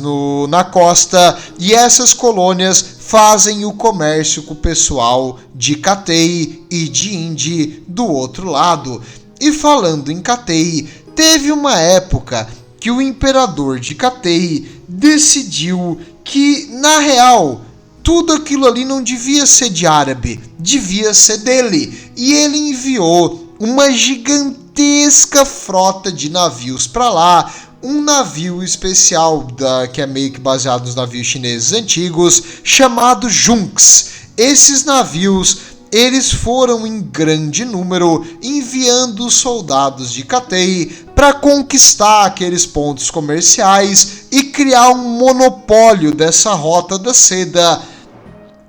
na costa, e essas colônias fazem o comércio com o pessoal de Cathay e de Indy do outro lado. E falando em Cathay, teve uma época que o imperador de Cathay decidiu que, na real, tudo aquilo ali não devia ser de Árabe, devia ser dele. E ele enviou uma gigantesca frota de navios para lá, um navio especial que é meio que baseado nos navios chineses antigos, chamado Junks. Esses navios, eles foram em grande número enviando soldados de Cathay para conquistar aqueles pontos comerciais e criar um monopólio dessa rota da seda,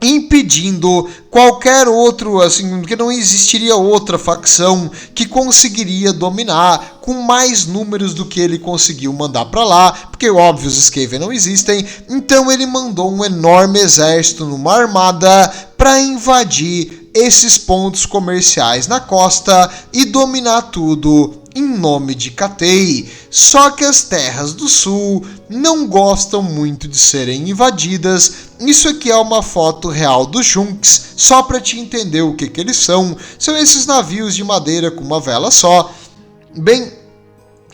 impedindo qualquer outro, assim, que não existiria outra facção que conseguiria dominar com mais números do que ele conseguiu mandar para lá, porque óbvio os Skaven não existem. Então ele mandou um enorme exército numa armada para invadir esses pontos comerciais na costa e dominar tudo em nome de Cathay. Só que as terras do sul não gostam muito de serem invadidas. Isso aqui é uma foto real dos Junks, só para te entender o que eles são. São esses navios de madeira com uma vela só. Bem,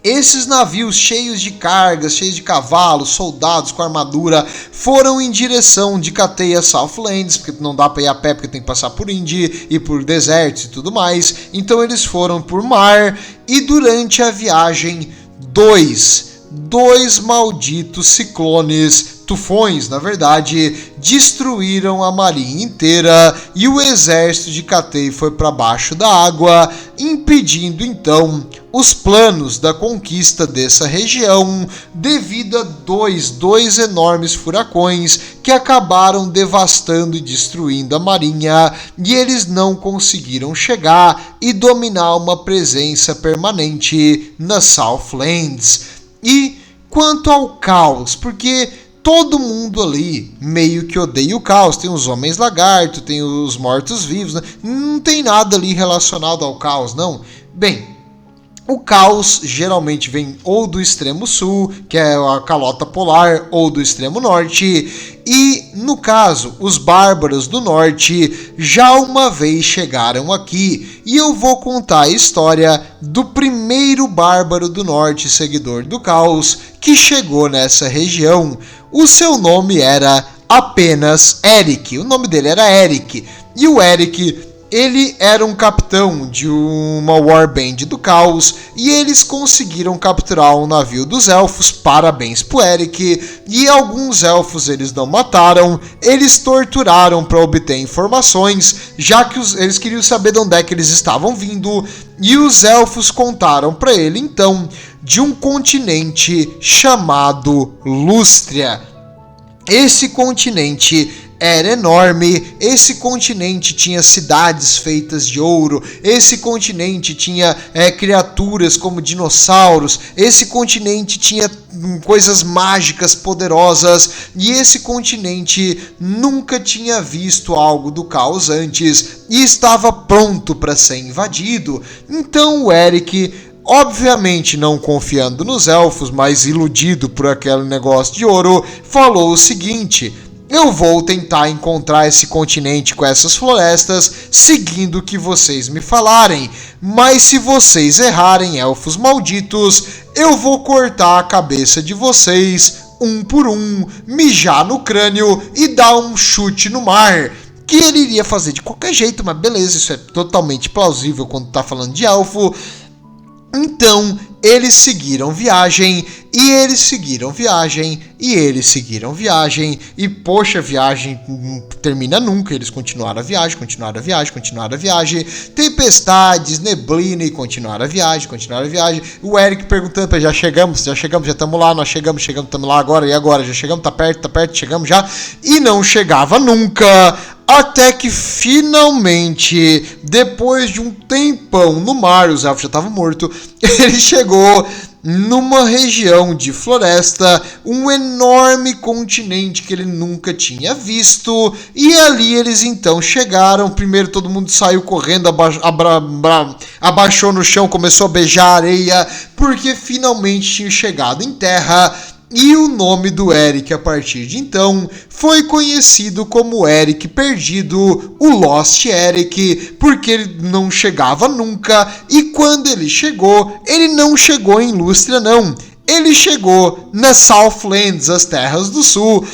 esses navios cheios de cargas, cheios de cavalos, soldados com armadura, foram em direção de Cathay a Southlands, porque não dá para ir a pé, porque tem que passar por Indy e por desertos e tudo mais. Então eles foram por mar, e durante a viagem, dois malditos ciclones, tufões na verdade, destruíram a marinha inteira, e o exército de Cathay foi para baixo da água, impedindo então os planos da conquista dessa região, devido a dois enormes furacões que acabaram devastando e destruindo a marinha, e eles não conseguiram chegar e dominar uma presença permanente nas Southlands. E quanto ao caos, porque todo mundo ali meio que odeia o caos, tem os Homens Lagarto, tem os Mortos-Vivos, né? Não tem nada ali relacionado ao caos, não. Bem, o caos geralmente vem ou do extremo sul, que é a calota polar, ou do extremo norte, e no caso, os bárbaros do norte já uma vez chegaram aqui, e eu vou contar a história do primeiro bárbaro do norte, seguidor do caos, que chegou nessa região. O seu nome era apenas Eric, o nome dele era Eric, e o Eric, ele era um capitão de uma warband do caos, e eles conseguiram capturar um navio dos elfos, parabéns pro Eric, e alguns elfos eles não mataram, eles torturaram para obter informações, já que eles queriam saber de onde é que eles estavam vindo, e os elfos contaram para ele então de um continente chamado Lústria. Esse continente era enorme, esse continente tinha cidades feitas de ouro, esse continente tinha criaturas como dinossauros, esse continente tinha coisas mágicas poderosas, e esse continente nunca tinha visto algo do caos antes e estava pronto para ser invadido. Então o Eric, obviamente não confiando nos elfos, mas iludido por aquele negócio de ouro, falou o seguinte: eu vou tentar encontrar esse continente com essas florestas, seguindo o que vocês me falarem, mas se vocês errarem, elfos malditos, eu vou cortar a cabeça de vocês, um por um, mijar no crânio e dar um chute no mar. Que ele iria fazer de qualquer jeito, mas beleza, isso é totalmente plausível quando tá falando de elfo. Então, eles seguiram viagem, e eles seguiram viagem, e eles seguiram viagem, e poxa, a viagem não termina nunca, eles continuaram a viagem, continuaram a viagem, continuaram a viagem, tempestades, neblina e continuaram a viagem, o Eric perguntando, já chegamos, já estamos lá, nós chegamos, estamos lá agora, e agora, já chegamos, tá perto, chegamos já, e não chegava nunca. Até que finalmente, depois de um tempão no mar, os elfos já estavam mortos, ele chegou numa região de floresta, um enorme continente que ele nunca tinha visto, e ali eles então chegaram. Primeiro todo mundo saiu correndo, abaixou no chão, começou a beijar a areia, porque finalmente tinha chegado em terra. E o nome do Eric, a partir de então, foi conhecido como Eric Perdido, o Lost Eric, porque ele não chegava nunca, e quando ele não chegou em Lústria não, ele chegou nas Southlands, as Terras do Sul.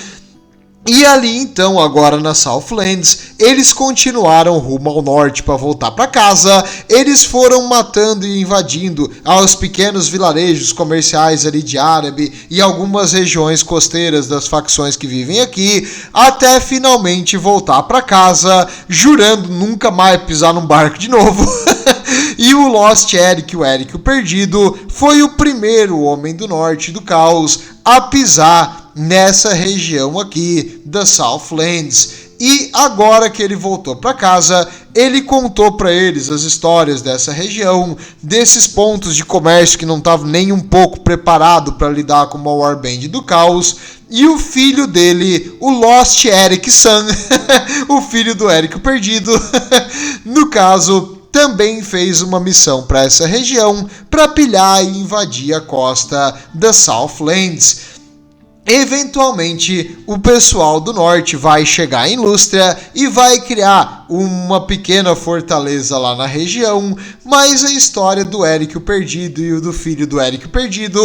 E ali então, agora na Southlands, eles continuaram rumo ao norte para voltar para casa. Eles foram matando e invadindo aos pequenos vilarejos comerciais ali de Árabe e algumas regiões costeiras das facções que vivem aqui, até finalmente voltar para casa, jurando nunca mais pisar num barco de novo. E o Lost Eric, o Eric o Perdido, foi o primeiro homem do norte do caos a pisar nessa região aqui das Southlands. E agora que ele voltou para casa, ele contou para eles as histórias dessa região, desses pontos de comércio que não estavam nem um pouco preparado para lidar com uma warband do caos. E o filho dele, o Lost Eric Sun, o filho do Eric o Perdido, no caso, também fez uma missão para essa região para pilhar e invadir a costa das Southlands. Eventualmente, o pessoal do norte vai chegar em Lústria e vai criar uma pequena fortaleza lá na região, mas a história do Eric o Perdido e o do filho do Eric o Perdido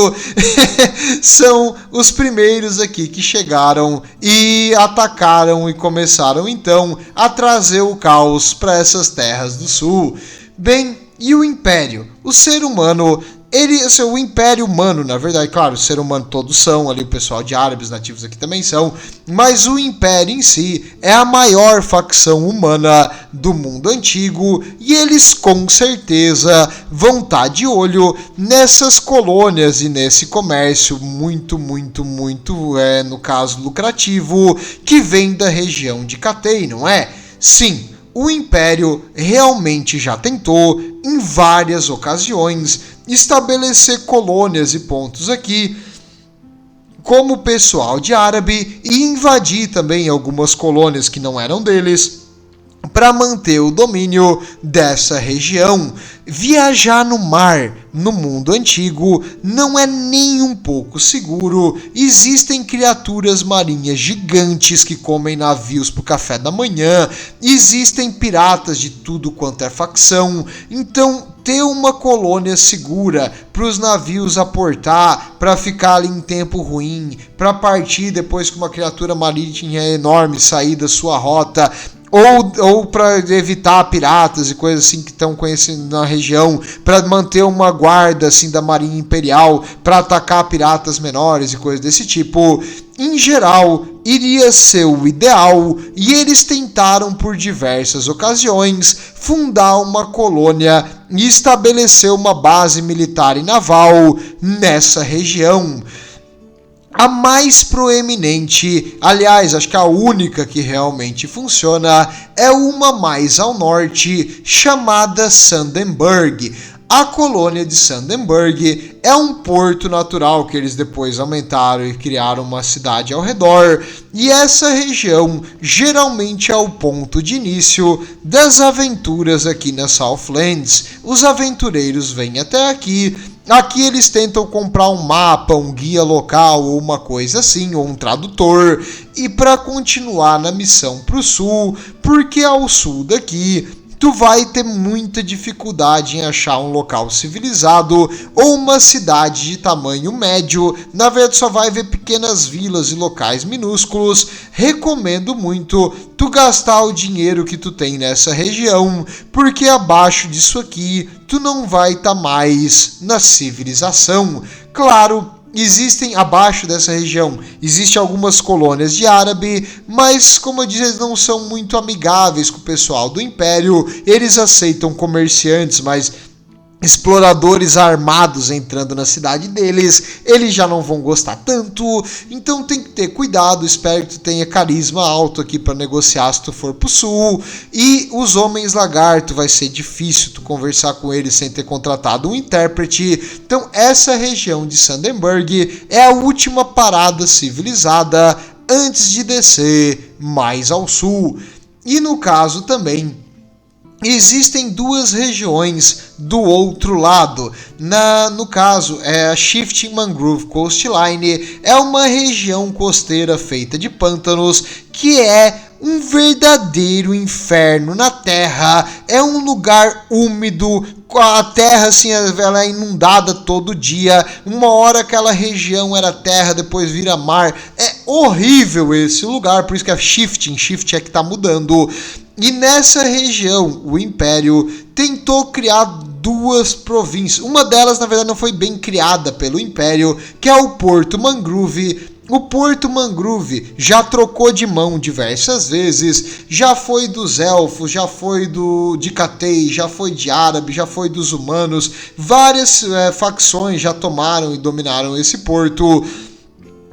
são os primeiros aqui que chegaram e atacaram e começaram então a trazer o caos para essas terras do sul. Bem, e o Império? O ser humano... o Império Humano, na verdade, claro, o ser humano todos são, ali o pessoal de árabes nativos aqui também são, mas o Império em si é a maior facção humana do mundo antigo e eles com certeza vão estar de olho nessas colônias e nesse comércio muito, no caso, lucrativo, que vem da região de Cathay, não é? Sim. O Império realmente já tentou, em várias ocasiões, estabelecer colônias e pontos aqui, como o pessoal de árabe, e invadir também algumas colônias que não eram deles, para manter o domínio dessa região. Viajar no mar no mundo antigo não é nem um pouco seguro. Existem criaturas marinhas gigantes que comem navios para o café da manhã. Existem piratas de tudo quanto é facção. Então, ter uma colônia segura para os navios aportar, para ficar ali em tempo ruim, para partir depois que uma criatura marítima enorme sair da sua rota, ou para evitar piratas e coisas assim que estão conhecendo na região, para manter uma guarda assim da Marinha Imperial, para atacar piratas menores e coisas desse tipo. Em geral, iria ser o ideal, e eles tentaram por diversas ocasiões fundar uma colônia e estabelecer uma base militar e naval nessa região. A mais proeminente, aliás, acho que a única que realmente funciona, é uma mais ao norte, chamada Sandenberg. A colônia de Sandenberg é um porto natural que eles depois aumentaram e criaram uma cidade ao redor, e essa região geralmente é o ponto de início das aventuras aqui na Southlands. Os aventureiros vêm até aqui. Aqui eles tentam comprar um mapa, um guia local ou uma coisa assim, ou um tradutor, e para continuar na missão para o sul, porque ao sul daqui tu vai ter muita dificuldade em achar um local civilizado ou uma cidade de tamanho médio. Na verdade, só vai ver pequenas vilas e locais minúsculos. Recomendo muito tu gastar o dinheiro que tu tem nessa região, porque abaixo disso aqui tu não vai estar mais na civilização. Claro, existem abaixo dessa região, existem algumas colônias de árabe, mas como eu disse, eles não são muito amigáveis com o pessoal do Império. Eles aceitam comerciantes, mas exploradores armados entrando na cidade deles, eles já não vão gostar tanto, então tem que ter cuidado. Espero que tu tenha carisma alto aqui para negociar se tu for pro sul. E os homens lagarto, vai ser difícil tu conversar com eles sem ter contratado um intérprete. Então essa região de Sandenberg é a última parada civilizada antes de descer mais ao sul. E no caso também existem duas regiões do outro lado. No caso, a Shifting Mangrove Coastline é uma região costeira feita de pântanos que é um verdadeiro inferno na Terra. É um lugar úmido, a terra assim, ela é inundada todo dia. Uma hora aquela região era terra, depois vira mar. É horrível esse lugar, por isso que é Shift é que está mudando. E nessa região, o Império tentou criar duas províncias. Uma delas, na verdade, não foi bem criada pelo Império, que é o Porto Mangrove. O Porto Mangrove já trocou de mão diversas vezes, já foi dos elfos, já foi de Cathay, já foi de árabe, já foi dos humanos. Várias facções já tomaram e dominaram esse porto.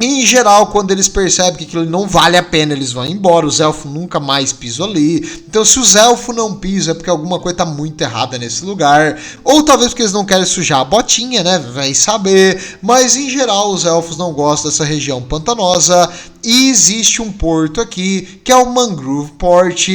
Em geral, quando eles percebem que aquilo não vale a pena, eles vão embora. Os elfos nunca mais pisam ali. Então, se os elfos não pisam, é porque alguma coisa está muito errada nesse lugar. Ou talvez porque eles não querem sujar a botinha, né? Vai saber. Mas, em geral, os elfos não gostam dessa região pantanosa. E existe um porto aqui, que é o Mangrove Port.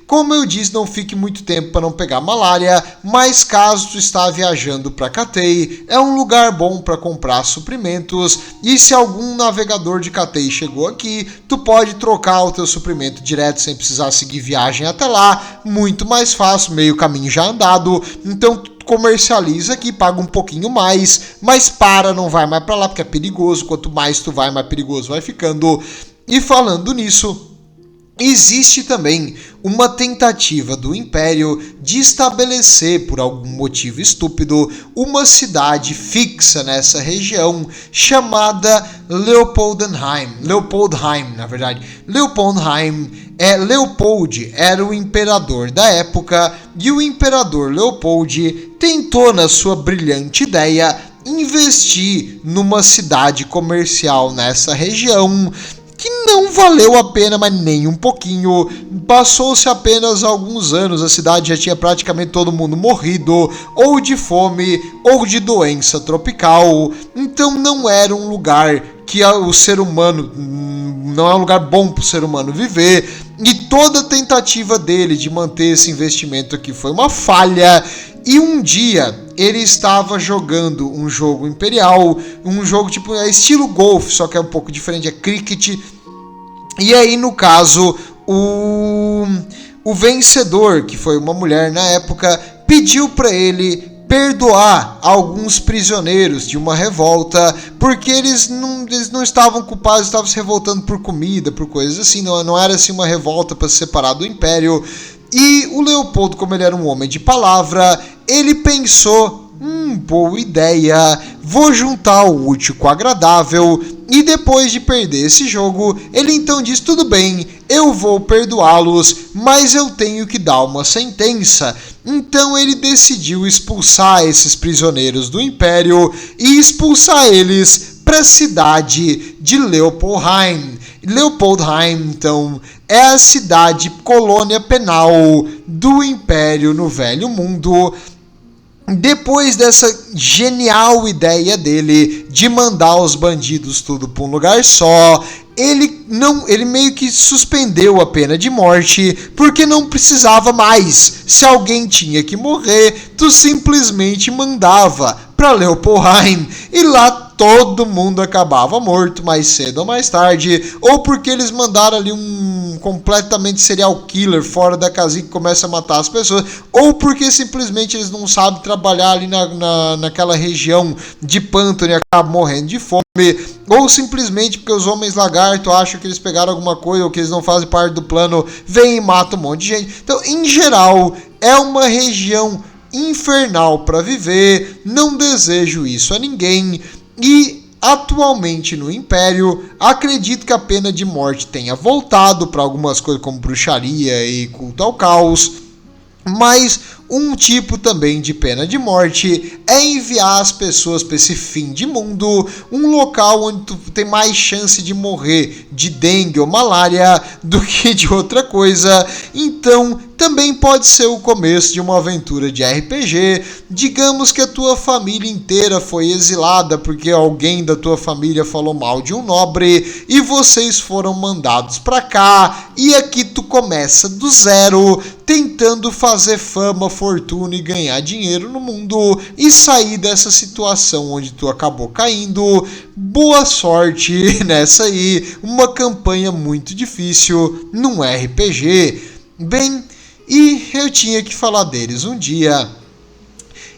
Como eu disse, não fique muito tempo para não pegar malária, mas caso tu está viajando para Cathay, é um lugar bom para comprar suprimentos. E se algum navegador de Cathay chegou aqui, tu pode trocar o teu suprimento direto sem precisar seguir viagem até lá. Muito mais fácil, meio caminho já andado. Então comercializa aqui, paga um pouquinho mais, mas não vai mais para lá porque é perigoso. Quanto mais tu vai, mais perigoso vai ficando. E falando nisso, existe também uma tentativa do Império de estabelecer, por algum motivo estúpido, uma cidade fixa nessa região chamada Leopoldheim, na verdade. Leopoldheim Leopold era o imperador da época, e o imperador Leopold tentou, na sua brilhante ideia, investir numa cidade comercial nessa região, que não valeu a pena, mas nem um pouquinho. Passou-se apenas alguns anos, a cidade já tinha praticamente todo mundo morrido, ou de fome, ou de doença tropical. Então não era um lugar que o ser humano, não é um lugar bom para o ser humano viver. E toda a tentativa dele de manter esse investimento aqui foi uma falha. E um dia ele estava jogando um jogo imperial, um jogo tipo estilo golfe, só que é um pouco diferente, é cricket. E aí, no caso, o vencedor, que foi uma mulher na época, pediu para ele perdoar alguns prisioneiros de uma revolta, porque eles não estavam culpados, estavam se revoltando por comida, por coisas assim, não era assim uma revolta para se separar do Império. E o Leopoldo, como ele era um homem de palavra, ele pensou, boa ideia, vou juntar o útil com o agradável. E depois de perder esse jogo, ele então diz, tudo bem, eu vou perdoá-los, mas eu tenho que dar uma sentença. Então ele decidiu expulsar esses prisioneiros do Império e expulsar eles para a cidade de Leopoldheim. Leopoldheim, então, é a cidade colônia penal do Império no Velho Mundo. Depois dessa genial ideia dele de mandar os bandidos tudo para um lugar só, ele meio que suspendeu a pena de morte, porque não precisava mais. Se alguém tinha que morrer, tu simplesmente mandava para Leopoldheim e lá todo mundo acabava morto mais cedo ou mais tarde, ou porque eles mandaram ali um completamente serial killer fora da casinha que começa a matar as pessoas, ou porque simplesmente eles não sabem trabalhar ali naquela região de pântano e acabam morrendo de fome, ou simplesmente porque os homens lagarto acham que eles pegaram alguma coisa ou que eles não fazem parte do plano, vem e mata um monte de gente. Então, em geral, é uma região infernal para viver, não desejo isso a ninguém. E atualmente no Império, acredito que a pena de morte tenha voltado para algumas coisas como bruxaria e culto ao caos, mas um tipo também de pena de morte é enviar as pessoas para esse fim de mundo, um local onde tu tem mais chance de morrer de dengue ou malária do que de outra coisa. Então também pode ser o começo de uma aventura de RPG. Digamos que a tua família inteira foi exilada porque alguém da tua família falou mal de um nobre e vocês foram mandados para cá, e aqui tu começa do zero, tentando fazer fama, fortuna e ganhar dinheiro no mundo e sair dessa situação onde tu acabou caindo. Boa sorte nessa aí, uma campanha muito difícil num RPG. Bem, e eu tinha que falar deles um dia.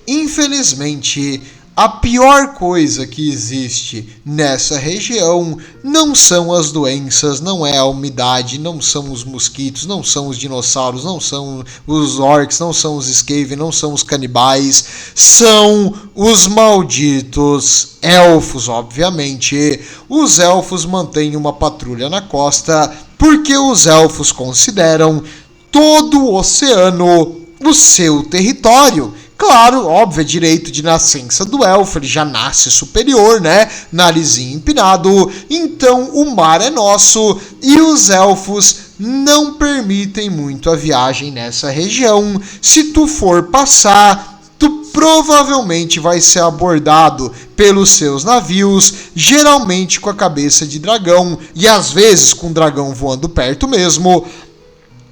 Infelizmente, a pior coisa que existe nessa região não são as doenças, não é a umidade, não são os mosquitos, não são os dinossauros, não são os orcs, não são os Skaven, não são os canibais, são os malditos elfos, obviamente. Os elfos mantêm uma patrulha na costa porque os elfos consideram todo o oceano o seu território. Claro, óbvio, é direito de nascença do elfo, ele já nasce superior, né? Narizinho empinado. Então o mar é nosso e os elfos não permitem muito a viagem nessa região. Se tu for passar, tu provavelmente vai ser abordado pelos seus navios, geralmente com a cabeça de dragão e às vezes com o dragão voando perto mesmo.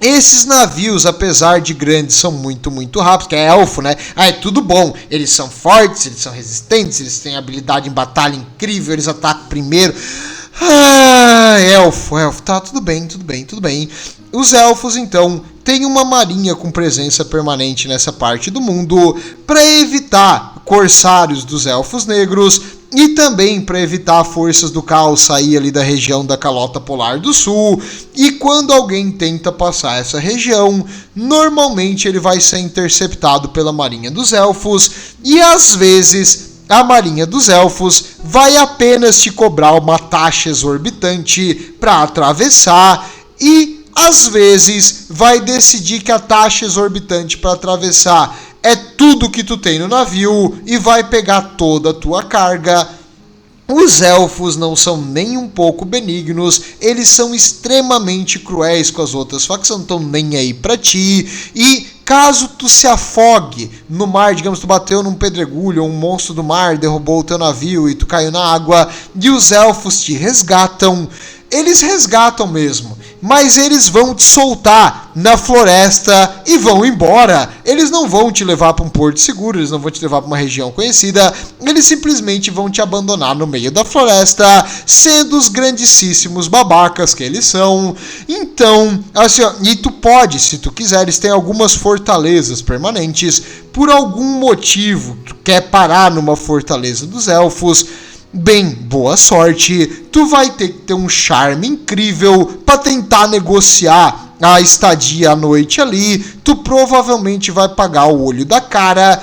Esses navios, apesar de grandes, são muito rápidos, que é elfo, né? É tudo bom. Eles são fortes, eles são resistentes, eles têm habilidade em batalha incrível, eles atacam primeiro. Elfo. Tá, tudo bem. Os elfos, então, têm uma marinha com presença permanente nessa parte do mundo para evitar corsários dos elfos negros e também para evitar forças do caos sair ali da região da calota polar do sul. E quando alguém tenta passar essa região, normalmente ele vai ser interceptado pela marinha dos elfos e às vezes a marinha dos elfos vai apenas te cobrar uma taxa exorbitante para atravessar e às vezes vai decidir que a taxa exorbitante para atravessar é tudo que tu tem no navio e vai pegar toda a tua carga. Os elfos não são nem um pouco benignos, eles são extremamente cruéis com as outras facções, não estão nem aí pra ti. E caso tu se afogue no mar, digamos, tu bateu num pedregulho ou um monstro do mar derrubou o teu navio e tu caiu na água e os elfos te resgatam, eles resgatam mesmo, mas eles vão te soltar na floresta e vão embora. Eles não vão te levar para um porto seguro, eles não vão te levar para uma região conhecida, eles simplesmente vão te abandonar no meio da floresta, sendo os grandíssimos babacas que eles são. Então, assim, ó, e tu pode, se tu quiseres, tem algumas fortalezas permanentes, por algum motivo, tu quer parar numa fortaleza dos elfos, bem, boa sorte, tu vai ter que ter um charme incrível para tentar negociar a estadia à noite ali, tu provavelmente vai pagar o olho da cara.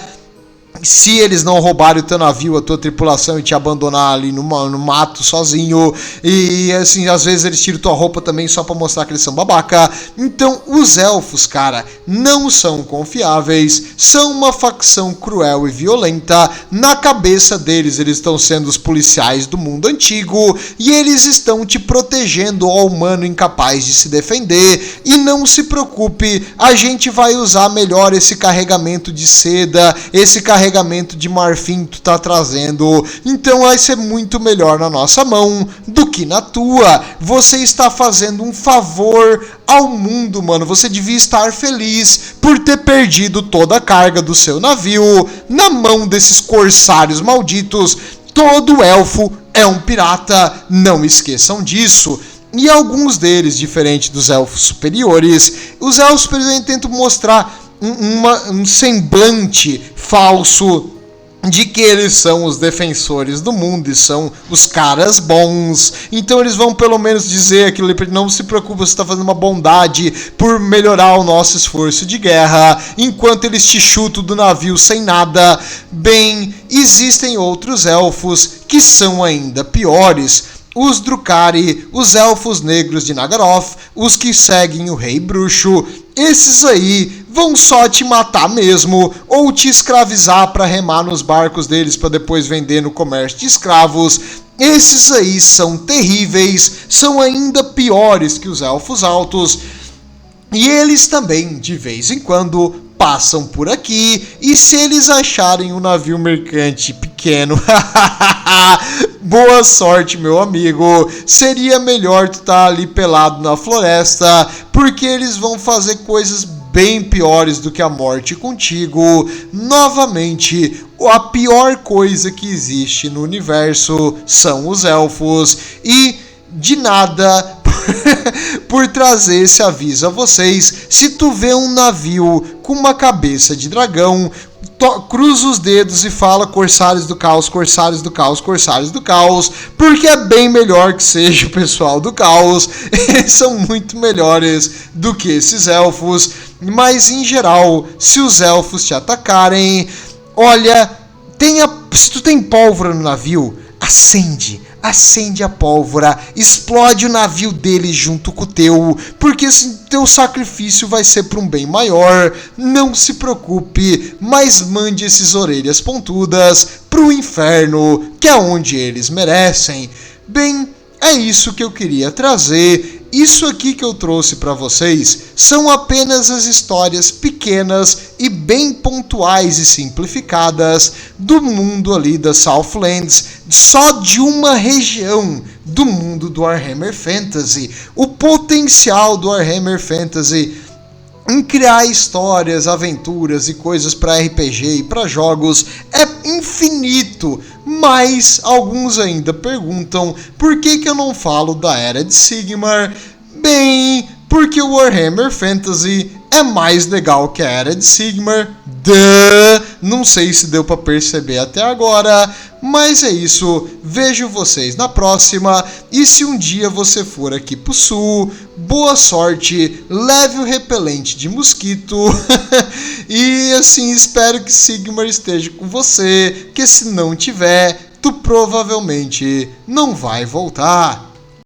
Se eles não roubarem o teu navio, a tua tripulação e te abandonar ali no mato sozinho, e assim, às vezes eles tiram tua roupa também só pra mostrar que eles são babaca. Então os elfos, cara, não são confiáveis, são uma facção cruel e violenta. Na cabeça deles, eles estão sendo os policiais do mundo antigo e eles estão te protegendo ao humano incapaz de se defender. E não se preocupe, a gente vai usar melhor esse carregamento de seda, esse carregamento de marfim que tu tá trazendo, então vai ser muito melhor na nossa mão do que na tua. Você está fazendo um favor ao mundo, mano. Você devia estar feliz por ter perdido toda a carga do seu navio na mão desses corsários malditos. todo elfo é um pirata, não esqueçam disso. E alguns deles, diferente dos elfos superiores, os elfos superiores tentam mostrar um semblante falso de que eles são os defensores do mundo e são os caras bons. Então eles vão pelo menos dizer aquilo ali, não se preocupe, você está fazendo uma bondade por melhorar o nosso esforço de guerra, enquanto eles te chutam do navio sem nada. Bem, existem outros elfos que são ainda piores. Os Drukhari, os elfos negros de Naggaroth, os que seguem o rei bruxo, esses aí vão só te matar mesmo, ou te escravizar para remar nos barcos deles para depois vender no comércio de escravos. Esses aí são terríveis, são ainda piores que os elfos altos, e eles também, de vez em quando, passam por aqui, e se eles acharem um navio mercante pequeno, boa sorte, meu amigo. Seria melhor tu estar ali pelado na floresta, porque eles vão fazer coisas bem piores do que a morte contigo. Novamente, a pior coisa que existe no universo são os elfos, e de nada por trazer esse aviso a vocês. Se tu vê um navio com uma cabeça de dragão, cruza os dedos e fala: Corsários do Caos, Corsários do Caos, Corsários do Caos, porque é bem melhor que seja o pessoal do Caos. Eles são muito melhores do que esses elfos, mas em geral, se os elfos te atacarem, olha, se tu tem pólvora no navio, acende a pólvora, explode o navio deles junto com o teu, porque teu sacrifício vai ser para um bem maior. Não se preocupe, mas mande esses orelhas pontudas pro inferno, que é onde eles merecem. Bem, é isso que eu queria trazer. Isso aqui que eu trouxe para vocês são apenas as histórias pequenas e bem pontuais e simplificadas do mundo ali das Southlands, só de uma região do mundo do Warhammer Fantasy. O potencial do Warhammer Fantasy em criar histórias, aventuras e coisas para RPG e para jogos é infinito, mas alguns ainda perguntam por que eu não falo da Era de Sigmar. Bem, porque o Warhammer Fantasy é mais legal que a Era de Sigmar. Não sei se deu para perceber até agora, mas é isso. Vejo vocês na próxima, e se um dia você for aqui pro sul, boa sorte, leve o repelente de mosquito e assim, espero que Sigmar esteja com você, que se não tiver, tu provavelmente não vai voltar.